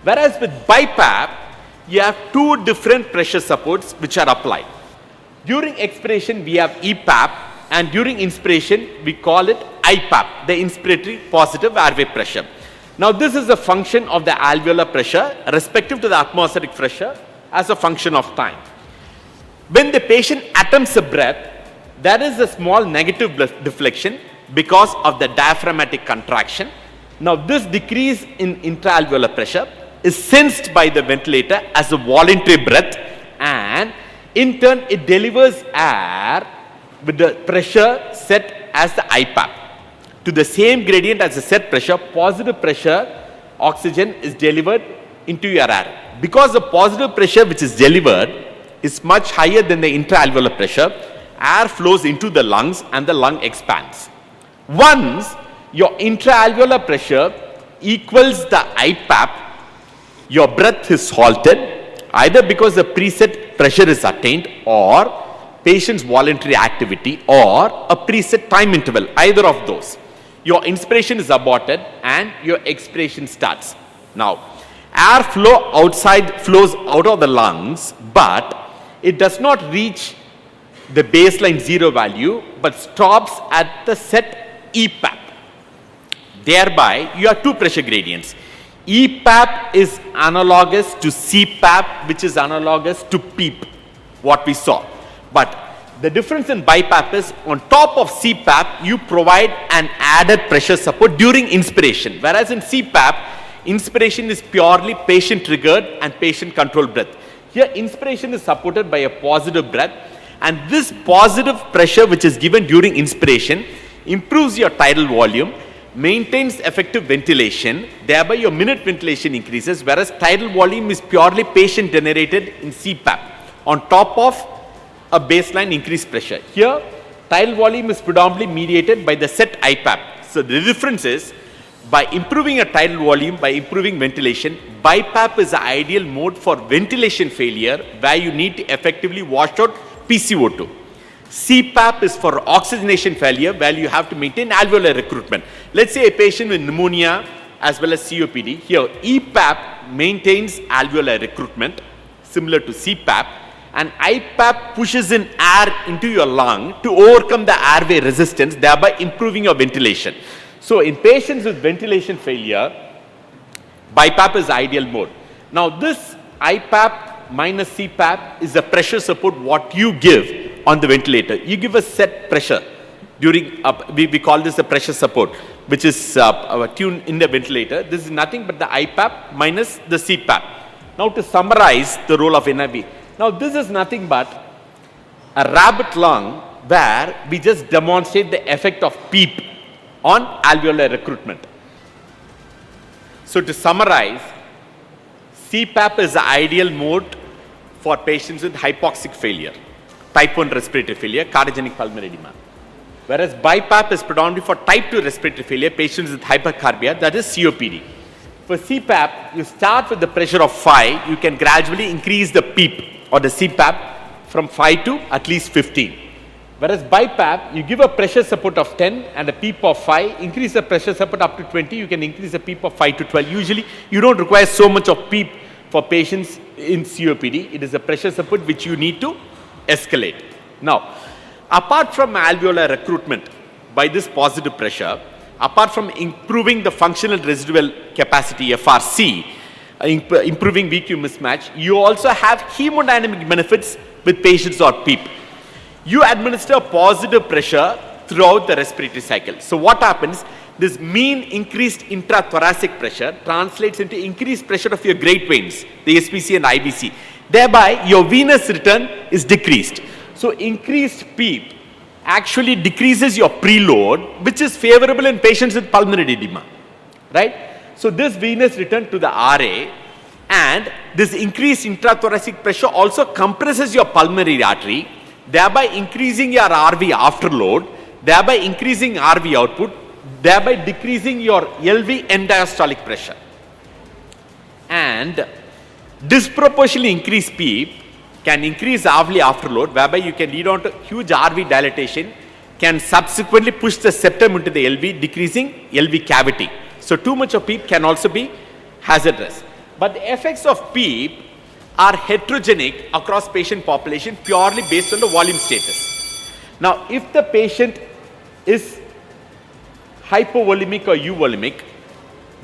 Whereas with BiPAP, you have two different pressure supports which are applied. During expiration, we have EPAP, and during inspiration, we call it IPAP, the inspiratory positive airway pressure. Now, this is a function of the alveolar pressure respective to the atmospheric pressure as a function of time. When the patient attempts a breath, there is a small negative deflection because of the diaphragmatic contraction. Now, this decrease in intraalveolar pressure is sensed by the ventilator as a voluntary breath, and in turn, it delivers air with the pressure set as the IPAP. To the same gradient as the set pressure, positive pressure oxygen is delivered into your air. Because the positive pressure which is delivered is much higher than the intra-alveolar pressure, air flows into the lungs and the lung expands. Once your intra-alveolar pressure equals the IPAP, your breath is halted, either because the preset pressure is attained or patient's voluntary activity or a preset time interval, either of those. Your inspiration is aborted and your expiration starts. Now, air flows out of the lungs, but it does not reach the baseline zero value, but stops at the set EPAP. Thereby, you have two pressure gradients. EPAP is analogous to CPAP, which is analogous to PEEP, what we saw. But the difference in BiPAP is, on top of CPAP, you provide an added pressure support during inspiration. Whereas in CPAP, inspiration is purely patient-triggered and patient-controlled breath. Here, inspiration is supported by a positive breath, and this positive pressure which is given during inspiration improves your tidal volume, maintains effective ventilation, thereby your minute ventilation increases, whereas tidal volume is purely patient-generated in CPAP on top of a baseline increased pressure. Here, tidal volume is predominantly mediated by the set IPAP. So the difference is, by improving a tidal volume, by improving ventilation, BiPAP is the ideal mode for ventilation failure where you need to effectively wash out PCO2. CPAP is for oxygenation failure where you have to maintain alveolar recruitment. Let's say a patient with pneumonia as well as COPD. Here, EPAP maintains alveolar recruitment similar to CPAP, and IPAP pushes in air into your lung to overcome the airway resistance, thereby improving your ventilation. So in patients with ventilation failure, BiPAP is the ideal mode. Now this IPAP minus CPAP is the pressure support what you give on the ventilator. You give a set pressure during, we call this the pressure support, which is tuned in the ventilator. This is nothing but the IPAP minus the CPAP. Now to summarize the role of NIV. Now this is nothing but a rabbit lung where we just demonstrate the effect of PEEP on alveolar recruitment. So to summarize, CPAP is the ideal mode for patients with hypoxic failure, type 1 respiratory failure, cardiogenic pulmonary edema. Whereas BiPAP is predominantly for type 2 respiratory failure, patients with hypercarbia, that is COPD. For CPAP, you start with the pressure of 5, you can gradually increase the PEEP or the CPAP from 5 to at least 15. Whereas BiPAP, you give a pressure support of 10 and a PEEP of 5, increase the pressure support up to 20, you can increase the PEEP of 5 to 12. Usually, you don't require so much of PEEP for patients in COPD. It is a pressure support which you need to escalate. Now, apart from alveolar recruitment by this positive pressure, apart from improving the functional residual capacity, FRC, improving VQ mismatch, you also have hemodynamic benefits with patients on PEEP. You administer positive pressure throughout the respiratory cycle. So what happens? This mean increased intrathoracic pressure translates into increased pressure of your great veins, the SPC and IVC. Thereby, your venous return is decreased. So increased PEEP actually decreases your preload, which is favorable in patients with pulmonary edema, right? So this venous return to the RA and this increased intrathoracic pressure also compresses your pulmonary artery, thereby increasing your RV afterload, thereby increasing RV output, thereby decreasing your LV end diastolic pressure. And disproportionately increased PEEP can increase RV afterload, whereby you can lead on to huge RV dilatation, can subsequently push the septum into the LV, decreasing LV cavity. So too much of PEEP can also be hazardous. But the effects of PEEP are heterogenic across patient population purely based on the volume status. Now, if the patient is hypovolemic or euvolemic,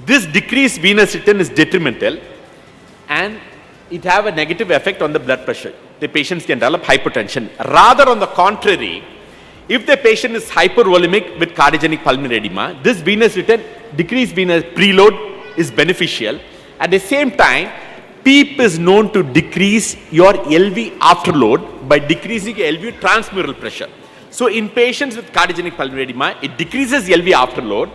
this decreased venous return is detrimental and it have a negative effect on the blood pressure. The patients can develop hypertension. Rather, on the contrary, if the patient is hypervolemic with cardiogenic pulmonary edema, this venous return, decreased venous preload is beneficial. At the same time, PEEP is known to decrease your LV afterload by decreasing your LV transmural pressure. So in patients with cardiogenic pulmonary edema, it decreases LV afterload,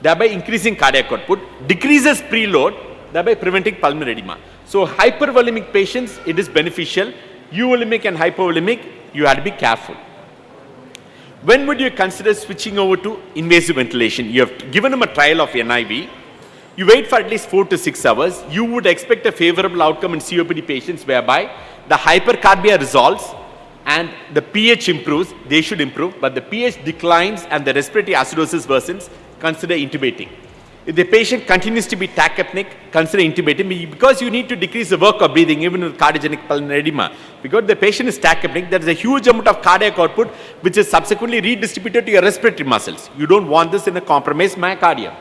thereby increasing cardiac output, decreases preload, thereby preventing pulmonary edema. So hypervolemic patients, it is beneficial. Euvolemic and hypovolemic, you have to be careful. When would you consider switching over to invasive ventilation? You have given them a trial of NIV. You wait for at least 4 to 6 hours. You would expect a favorable outcome in COPD patients whereby the hypercarbia resolves and the pH improves. They should improve, but the pH declines and the respiratory acidosis worsens. Consider intubating. If the patient continues to be tachypneic, consider intubating because you need to decrease the work of breathing even with cardiogenic pulmonary edema. Because the patient is tachypneic, there is a huge amount of cardiac output which is subsequently redistributed to your respiratory muscles. You don't want this in a compromised myocardium.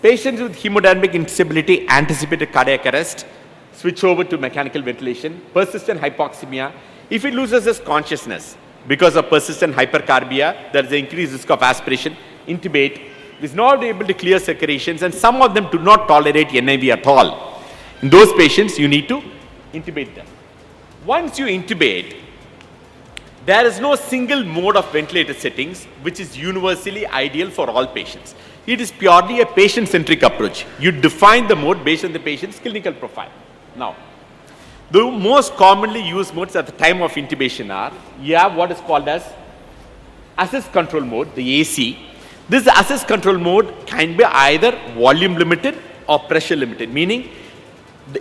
Patients with hemodynamic instability, anticipated cardiac arrest, switch over to mechanical ventilation. Persistent hypoxemia, if it loses its consciousness because of persistent hypercarbia, there is an increased risk of aspiration, intubate. Is not able to clear circulations, and some of them do not tolerate NIV at all. In those patients, you need to intubate them. Once you intubate, there is no single mode of ventilator settings which is universally ideal for all patients. It is purely a patient-centric approach. You define the mode based on the patient's clinical profile. Now, the most commonly used modes at the time of intubation are, you have what is called as assist control mode, the AC. This assist control mode can be either volume limited or pressure limited, meaning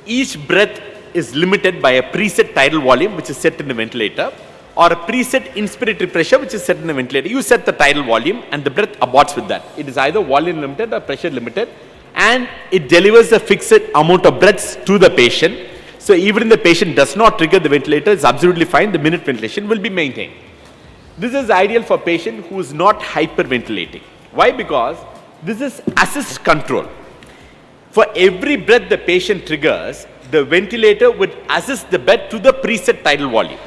each breath is limited by a preset tidal volume which is set in the ventilator, or a preset inspiratory pressure which is set in the ventilator. You set the tidal volume and the breath aborts with that. It is either volume limited or pressure limited, and it delivers a fixed amount of breaths to the patient. So even if the patient does not trigger the ventilator, it's absolutely fine. The minute ventilation will be maintained. This is ideal for patient who is not hyperventilating. Why? Because this is assist control. For every breath the patient triggers, the ventilator would assist the bed to the preset tidal volume.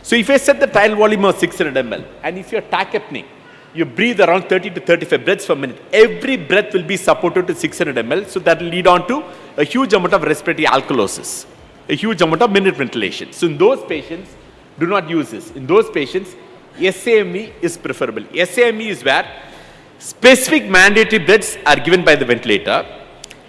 So if I set the tidal volume of 600 ml, and if you're tachypneic, you breathe around 30 to 35 breaths per minute, every breath will be supported to 600 ml, so that will lead on to a huge amount of respiratory alkalosis, a huge amount of minute ventilation. So in those patients, do not use this. In those patients, SAMV is preferable. SAMV is where specific mandatory breaths are given by the ventilator,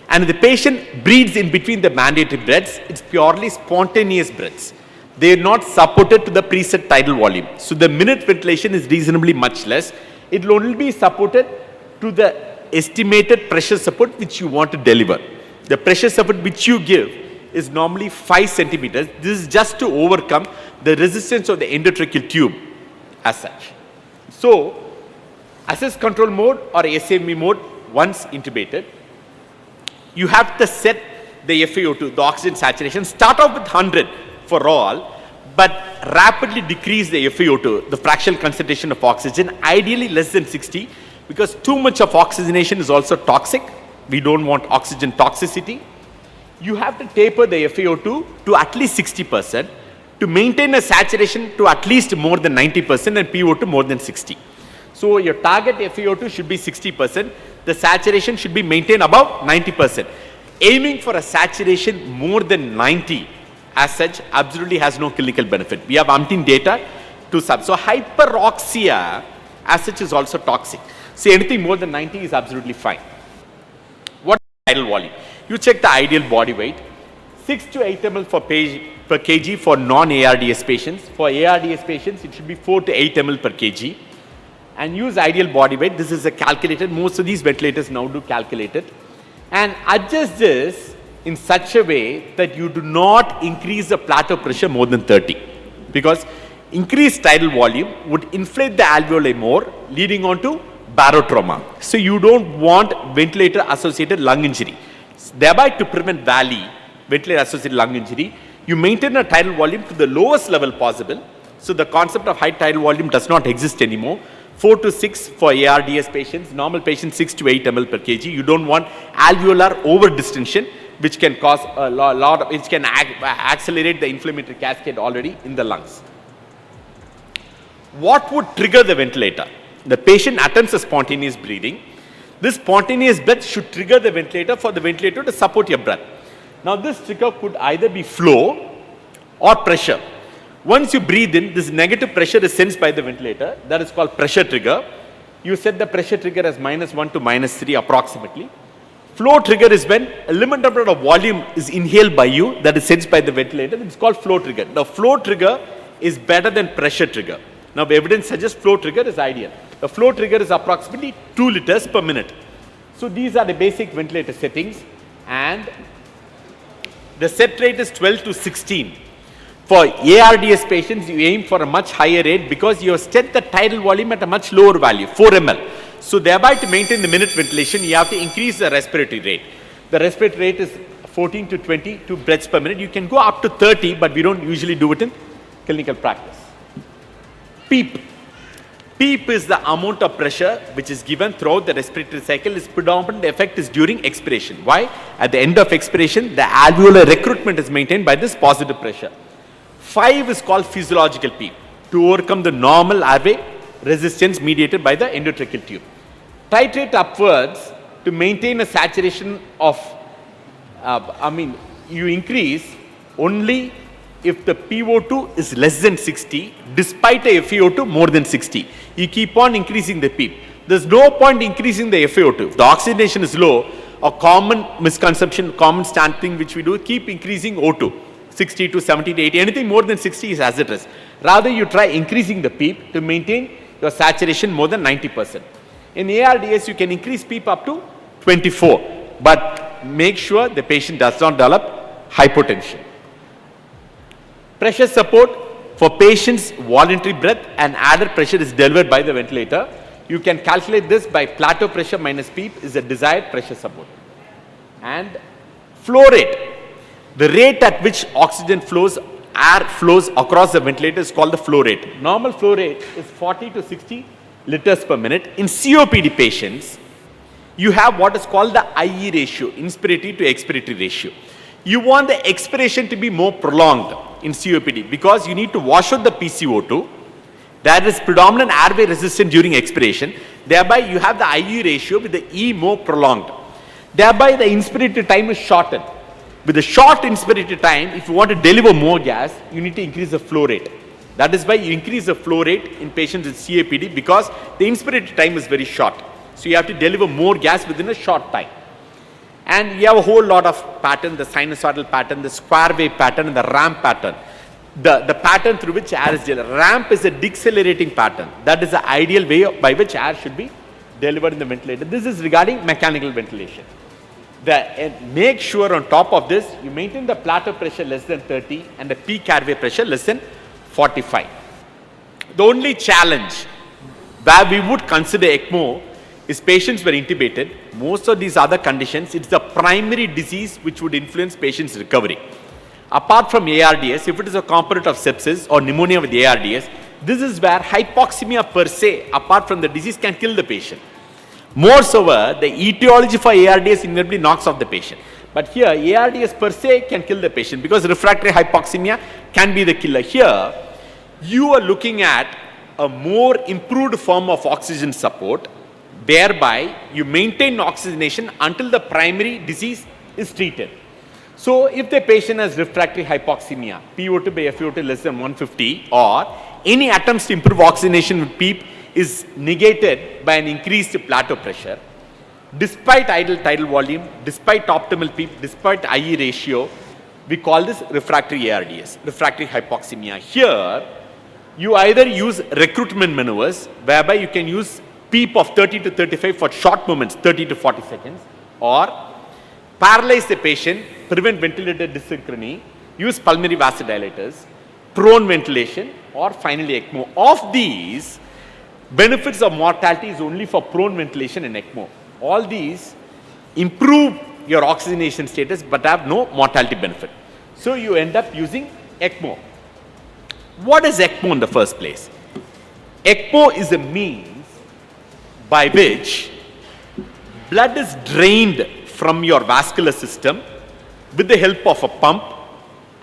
and the patient breathes in between the mandatory breaths. It's purely spontaneous breaths. They are not supported to the preset tidal volume. So the minute ventilation is reasonably much less. It will only be supported to the estimated pressure support which you want to deliver. The pressure support which you give is normally 5 centimeters. This is just to overcome the resistance of the endotracheal tube as such. So, assist control mode or SAMV mode, once intubated, you have to set the FiO2, the oxygen saturation, start off with 100 for all, but rapidly decrease the FiO2, the fractional concentration of oxygen, ideally less than 60, because too much of oxygenation is also toxic. We don't want oxygen toxicity. You have to taper the FiO2 to at least 60% to maintain a saturation to at least more than 90% and PO2 more than 60. So your target FiO2 should be 60%. The saturation should be maintained above 90%. Aiming for a saturation more than 90 as such absolutely has no clinical benefit. We have umpteen data to sub. So hyperoxia as such is also toxic. So anything more than 90 is absolutely fine. What is tidal volume? You check the ideal body weight. 6 to 8 ml per kg for non-ARDS patients. For ARDS patients, it should be 4 to 8 ml per kg. And use ideal body weight. This is a calculated. Most of these ventilators now do calculate it. And adjust this in such a way that you do not increase the plateau pressure more than 30. Because increased tidal volume would inflate the alveoli more, leading on to barotrauma. So you don't want ventilator-associated lung injury. Thereby, to prevent ventilator-associated lung injury, you maintain a tidal volume to the lowest level possible. So the concept of high tidal volume does not exist anymore. 4 to 6 for ARDS patients, normal patients 6 to 8 ml per kg. You don't want alveolar over-distension, which can cause a lot of, which can accelerate the inflammatory cascade already in the lungs. What would trigger the ventilator? The patient attempts a spontaneous breathing. This spontaneous breath should trigger the ventilator for the ventilator to support your breath. Now this trigger could either be flow or pressure. Once you breathe in, this negative pressure is sensed by the ventilator. That is called pressure trigger. You set the pressure trigger as -1 to -3 approximately. Flow trigger is when a limited number of volume is inhaled by you, that is sensed by the ventilator. It's called flow trigger. The flow trigger is better than pressure trigger. Now, the evidence suggests flow trigger is ideal. The flow trigger is approximately 2 liters per minute. So these are the basic ventilator settings, and the set rate is 12 to 16. For ARDS patients, you aim for a much higher rate because you have set the tidal volume at a much lower value, 4 ml. So thereby, to maintain the minute ventilation, you have to increase the respiratory rate. The respiratory rate is 14 to 22 breaths per minute. You can go up to 30, but we don't usually do it in clinical practice. PEEP. PEEP is the amount of pressure which is given throughout the respiratory cycle. Its predominant effect is during expiration. Why? At the end of expiration, the alveolar recruitment is maintained by this positive pressure. 5 is called physiological PEEP, to overcome the normal airway resistance mediated by the endotracheal tube. Titrate upwards to maintain a saturation of, you increase only if the PO2 is less than 60, despite a FiO2 more than 60. You keep on increasing the PEEP. There's no point increasing the FiO2. If the oxygenation is low, a common misconception, common standard thing which we do, keep increasing O2. 60 to 70 to 80, anything more than 60 is hazardous. Rather, you try increasing the PEEP to maintain your saturation more than 90%. In ARDS, you can increase PEEP up to 24, but make sure the patient does not develop hypotension. Pressure support for patients' voluntary breath and added pressure is delivered by the ventilator. You can calculate this by plateau pressure minus PEEP is the desired pressure support. And flow rate. The rate at which oxygen flows, air flows across the ventilator is called the flow rate. Normal flow rate is 40 to 60 liters per minute. In COPD patients, you have what is called the IE ratio, inspiratory to expiratory ratio. You want the expiration to be more prolonged in COPD because you need to wash out the PCO2. There is predominant airway resistance during expiration. Thereby, you have the IE ratio with the E more prolonged. Thereby, the inspiratory time is shortened. With the short inspiratory time, if you want to deliver more gas, you need to increase the flow rate. That is why you increase the flow rate in patients with COPD because the inspiratory time is very short. So you have to deliver more gas within a short time. And we have a whole lot of pattern, the sinusoidal pattern, the square wave pattern, and the ramp pattern. The pattern through which air is delivered. Ramp is a decelerating pattern. That is the ideal way by which air should be delivered in the ventilator. This is regarding mechanical ventilation. Make sure on top of this, you maintain the plateau pressure less than 30 and the peak airway pressure less than 45. The only challenge where we would consider ECMO is patients were intubated. Most of these other conditions, it's the primary disease which would influence patient's recovery. Apart from ARDS, if it is a component of sepsis or pneumonia with ARDS, this is where hypoxemia per se, apart from the disease, can kill the patient. Moreover, the etiology for ARDS invariably knocks off the patient. But here, ARDS per se can kill the patient because refractory hypoxemia can be the killer. Here, you are looking at a more improved form of oxygen support, whereby you maintain oxygenation until the primary disease is treated. So, if the patient has refractory hypoxemia, PO2 by FiO2 less than 150, or any attempts to improve oxygenation with PEEP is negated by an increased plateau pressure, despite idle tidal volume, despite optimal PEEP, despite IE ratio, we call this refractory ARDS, refractory hypoxemia. Here, you either use recruitment maneuvers, whereby you can use PEEP of 30 to 35 for short moments, 30 to 40 seconds, or paralyze the patient, prevent ventilator dysynchrony, use pulmonary vasodilators, prone ventilation, or finally ECMO. Of these, benefits of mortality is only for prone ventilation and ECMO. All these improve your oxygenation status but have no mortality benefit. So you end up using ECMO. What is ECMO in the first place? ECMO is a means by which blood is drained from your vascular system with the help of a pump,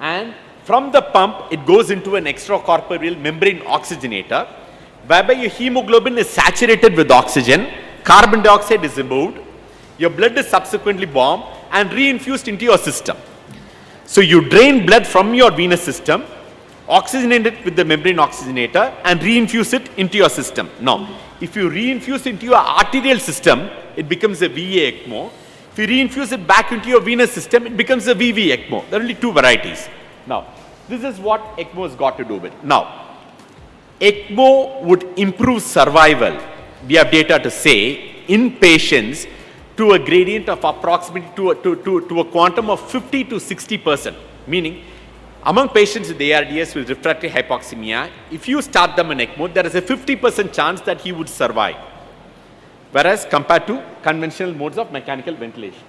and from the pump it goes into an extracorporeal membrane oxygenator, whereby your hemoglobin is saturated with oxygen, carbon dioxide is removed, your blood is subsequently bombed and reinfused into your system. So you drain blood from your venous system, oxygenate it with the membrane oxygenator and reinfuse it into your system. Now, if you reinfuse into your arterial system, it becomes a VA ECMO. If you reinfuse it back into your venous system, it becomes a VV ECMO. There are only two varieties. Now, this is what ECMO has got to do with. Now, ECMO would improve survival, we have data to say, in patients to a gradient of approximately to a quantum of 50 to 60%. Meaning, among patients with ARDS with refractory hypoxemia, if you start them in ECMO, there is a 50% chance that he would survive. Whereas compared to conventional modes of mechanical ventilation.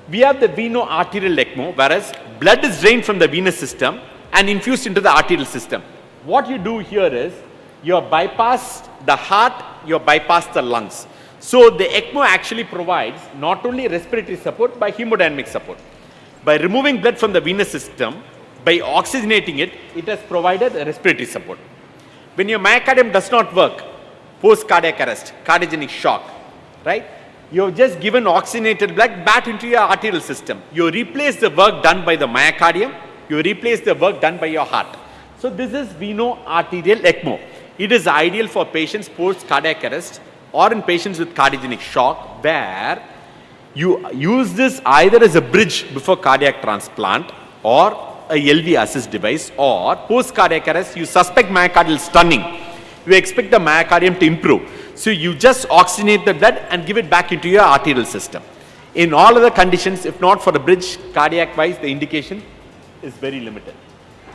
We have the veno-arterial ECMO, whereas blood is drained from the venous system and infused into the arterial system. What you do here is, you bypass the heart, you bypass the lungs. So the ECMO actually provides not only respiratory support, but hemodynamic support. By removing blood from the venous system, by oxygenating it, it has provided respiratory support. When your myocardium does not work, post-cardiac arrest, cardiogenic shock, right? You have just given oxygenated blood back into your arterial system. You replace the work done by the myocardium, you replace the work done by your heart. So this is veno-arterial ECMO. It is ideal for patients post-cardiac arrest or in patients with cardiogenic shock, where you use this either as a bridge before cardiac transplant or a LV assist device, or post-cardiac arrest, you suspect myocardial stunning. You expect the myocardium to improve. So you just oxygenate the blood and give it back into your arterial system. In all other conditions, if not for a bridge, cardiac-wise, the indication is very limited.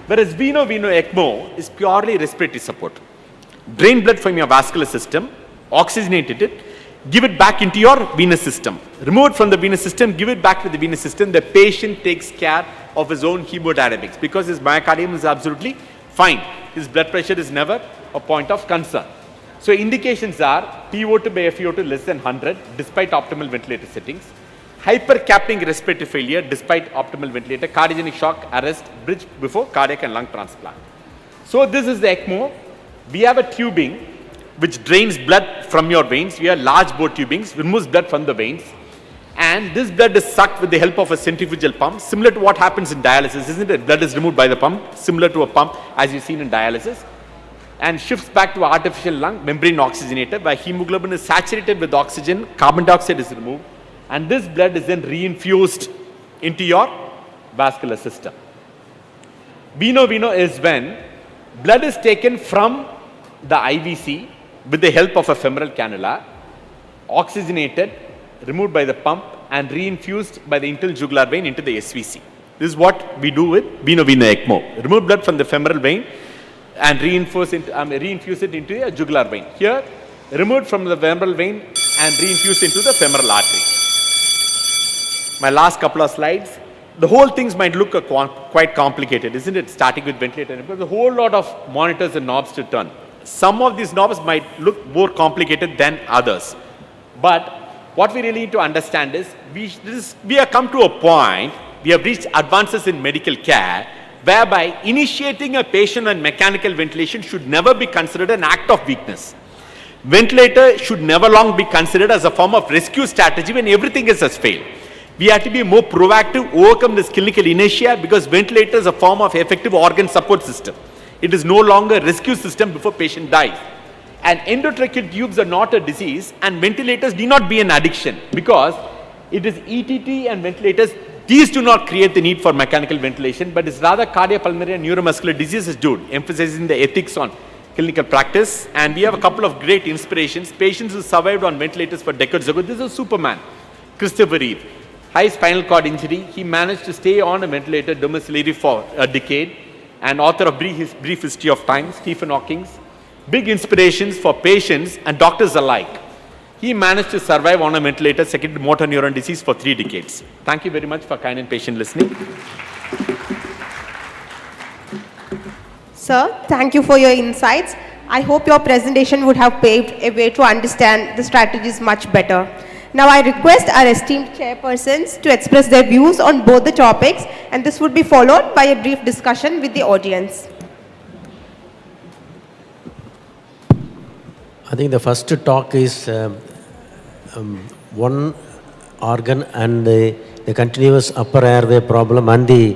Whereas veno ECMO is purely respiratory support. Drain blood from your vascular system, oxygenate it, give it back into your venous system. Remove it from the venous system, give it back to the venous system. The patient takes care of his own hemodynamics because his myocardium is absolutely fine. His blood pressure is never a point of concern. So indications are PO2 by FiO2 less than 100 despite optimal ventilator settings, hypercapnic respiratory failure despite optimal ventilator, cardiogenic shock, arrest, bridge before cardiac and lung transplant. So this is the ECMO. We have a tubing which drains blood from your veins. We have large bore tubings, removes blood from the veins. And this blood is sucked with the help of a centrifugal pump, similar to what happens in dialysis, isn't it? Blood is removed by the pump, similar to a pump as you've seen in dialysis, and shifts back to artificial lung membrane oxygenator, where hemoglobin is saturated with oxygen, carbon dioxide is removed, and this blood is then reinfused into your vascular system. Veno is when blood is taken from the IVC with the help of a femoral cannula, oxygenated, removed by the pump, and reinfused by the internal jugular vein into the SVC. This is what we do with veno ECMO. Remove blood from the femoral vein and reinfuse it into a jugular vein. Here, removed from the femoral vein and reinfused into the femoral artery. My last couple of slides. The whole things might look quite complicated, isn't it? Starting with ventilator. There's a whole lot of monitors and knobs to turn. Some of these knobs might look more complicated than others. But what we really need to understand is, we have come to a point, we have reached advances in medical care, whereby initiating a patient on mechanical ventilation should never be considered an act of weakness. Ventilator should never long be considered as a form of rescue strategy when everything else has failed. We have to be more proactive, overcome this clinical inertia, because ventilator is a form of effective organ support system. It is no longer a rescue system before patient dies. And endotracheal tubes are not a disease, and ventilators need not be an addiction, because it is ETT and ventilators, these do not create the need for mechanical ventilation, but it's rather cardiopulmonary and neuromuscular diseases do, emphasizing the ethics on clinical practice. And we have a couple of great inspirations. Patients who survived on ventilators for decades ago. This is Superman, Christopher Reeve. High spinal cord injury. He managed to stay on a ventilator domiciliary for a decade, and author of Brief History of Time, Stephen Hawking. Big inspirations for patients and doctors alike. He managed to survive on a ventilator, secondary motor neuron disease, for 3 decades. Thank you very much for kind and patient listening. Sir, thank you for your insights. I hope your presentation would have paved a way to understand the strategies much better. Now I request our esteemed chairpersons to express their views on both the topics, and this would be followed by a brief discussion with the audience. I think the first talk is one organ and the continuous upper airway problem and the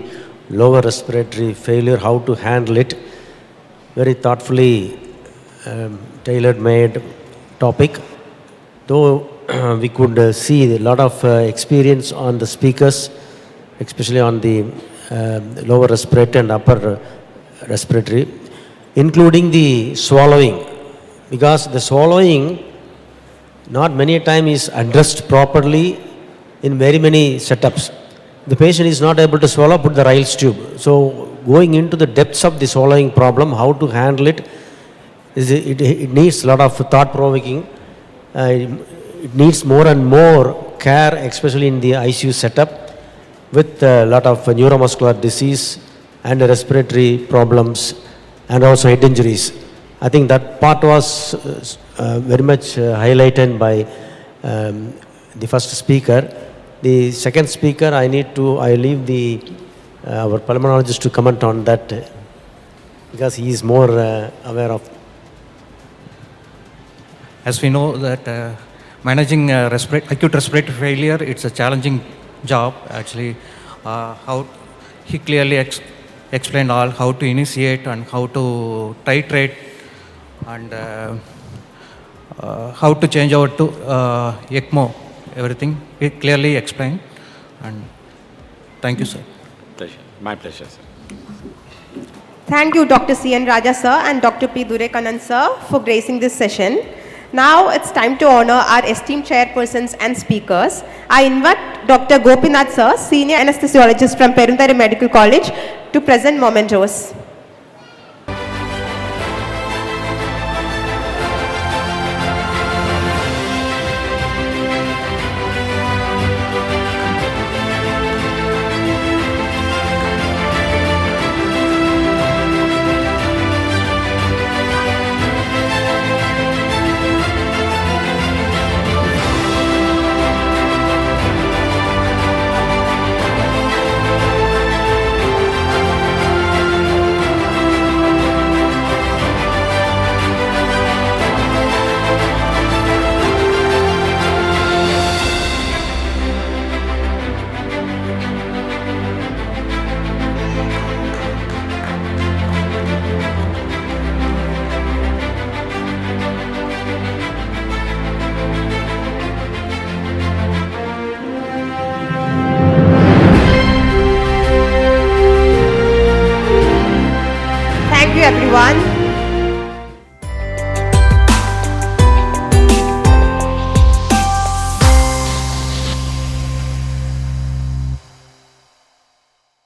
lower respiratory failure, how to handle it. Very thoughtfully tailor-made topic. Though we could see a lot of experience on the speakers, especially on the lower respiratory and upper respiratory, including the swallowing, because the swallowing not many time is addressed properly in very many setups. The patient is not able to swallow, put the Ryle's tube. So going into the depths of the swallowing problem, how to handle it, it needs a lot of thought-provoking. It needs more and more care, especially in the ICU setup, with a lot of neuromuscular disease and respiratory problems and also head injuries. I think that part was very much highlighted by the first speaker. The second speaker, I leave our pulmonologist to comment on that because he is more aware of. As we know that managing acute respiratory failure, it's a challenging job actually. How he clearly explained how to initiate and how to titrate and how to change over to ECMO, everything. He clearly explained. And thank you, sir. Pleasure. My pleasure, sir. Thank you, Dr. C.N. Raja, sir, and Dr. P. Durekanan, sir, for gracing this session. Now it's time to honor our esteemed chairpersons and speakers. I invite Dr. Gopinath, sir, Senior Anesthesiologist from Perunthari Medical College, to present mementos. Thank you, everyone.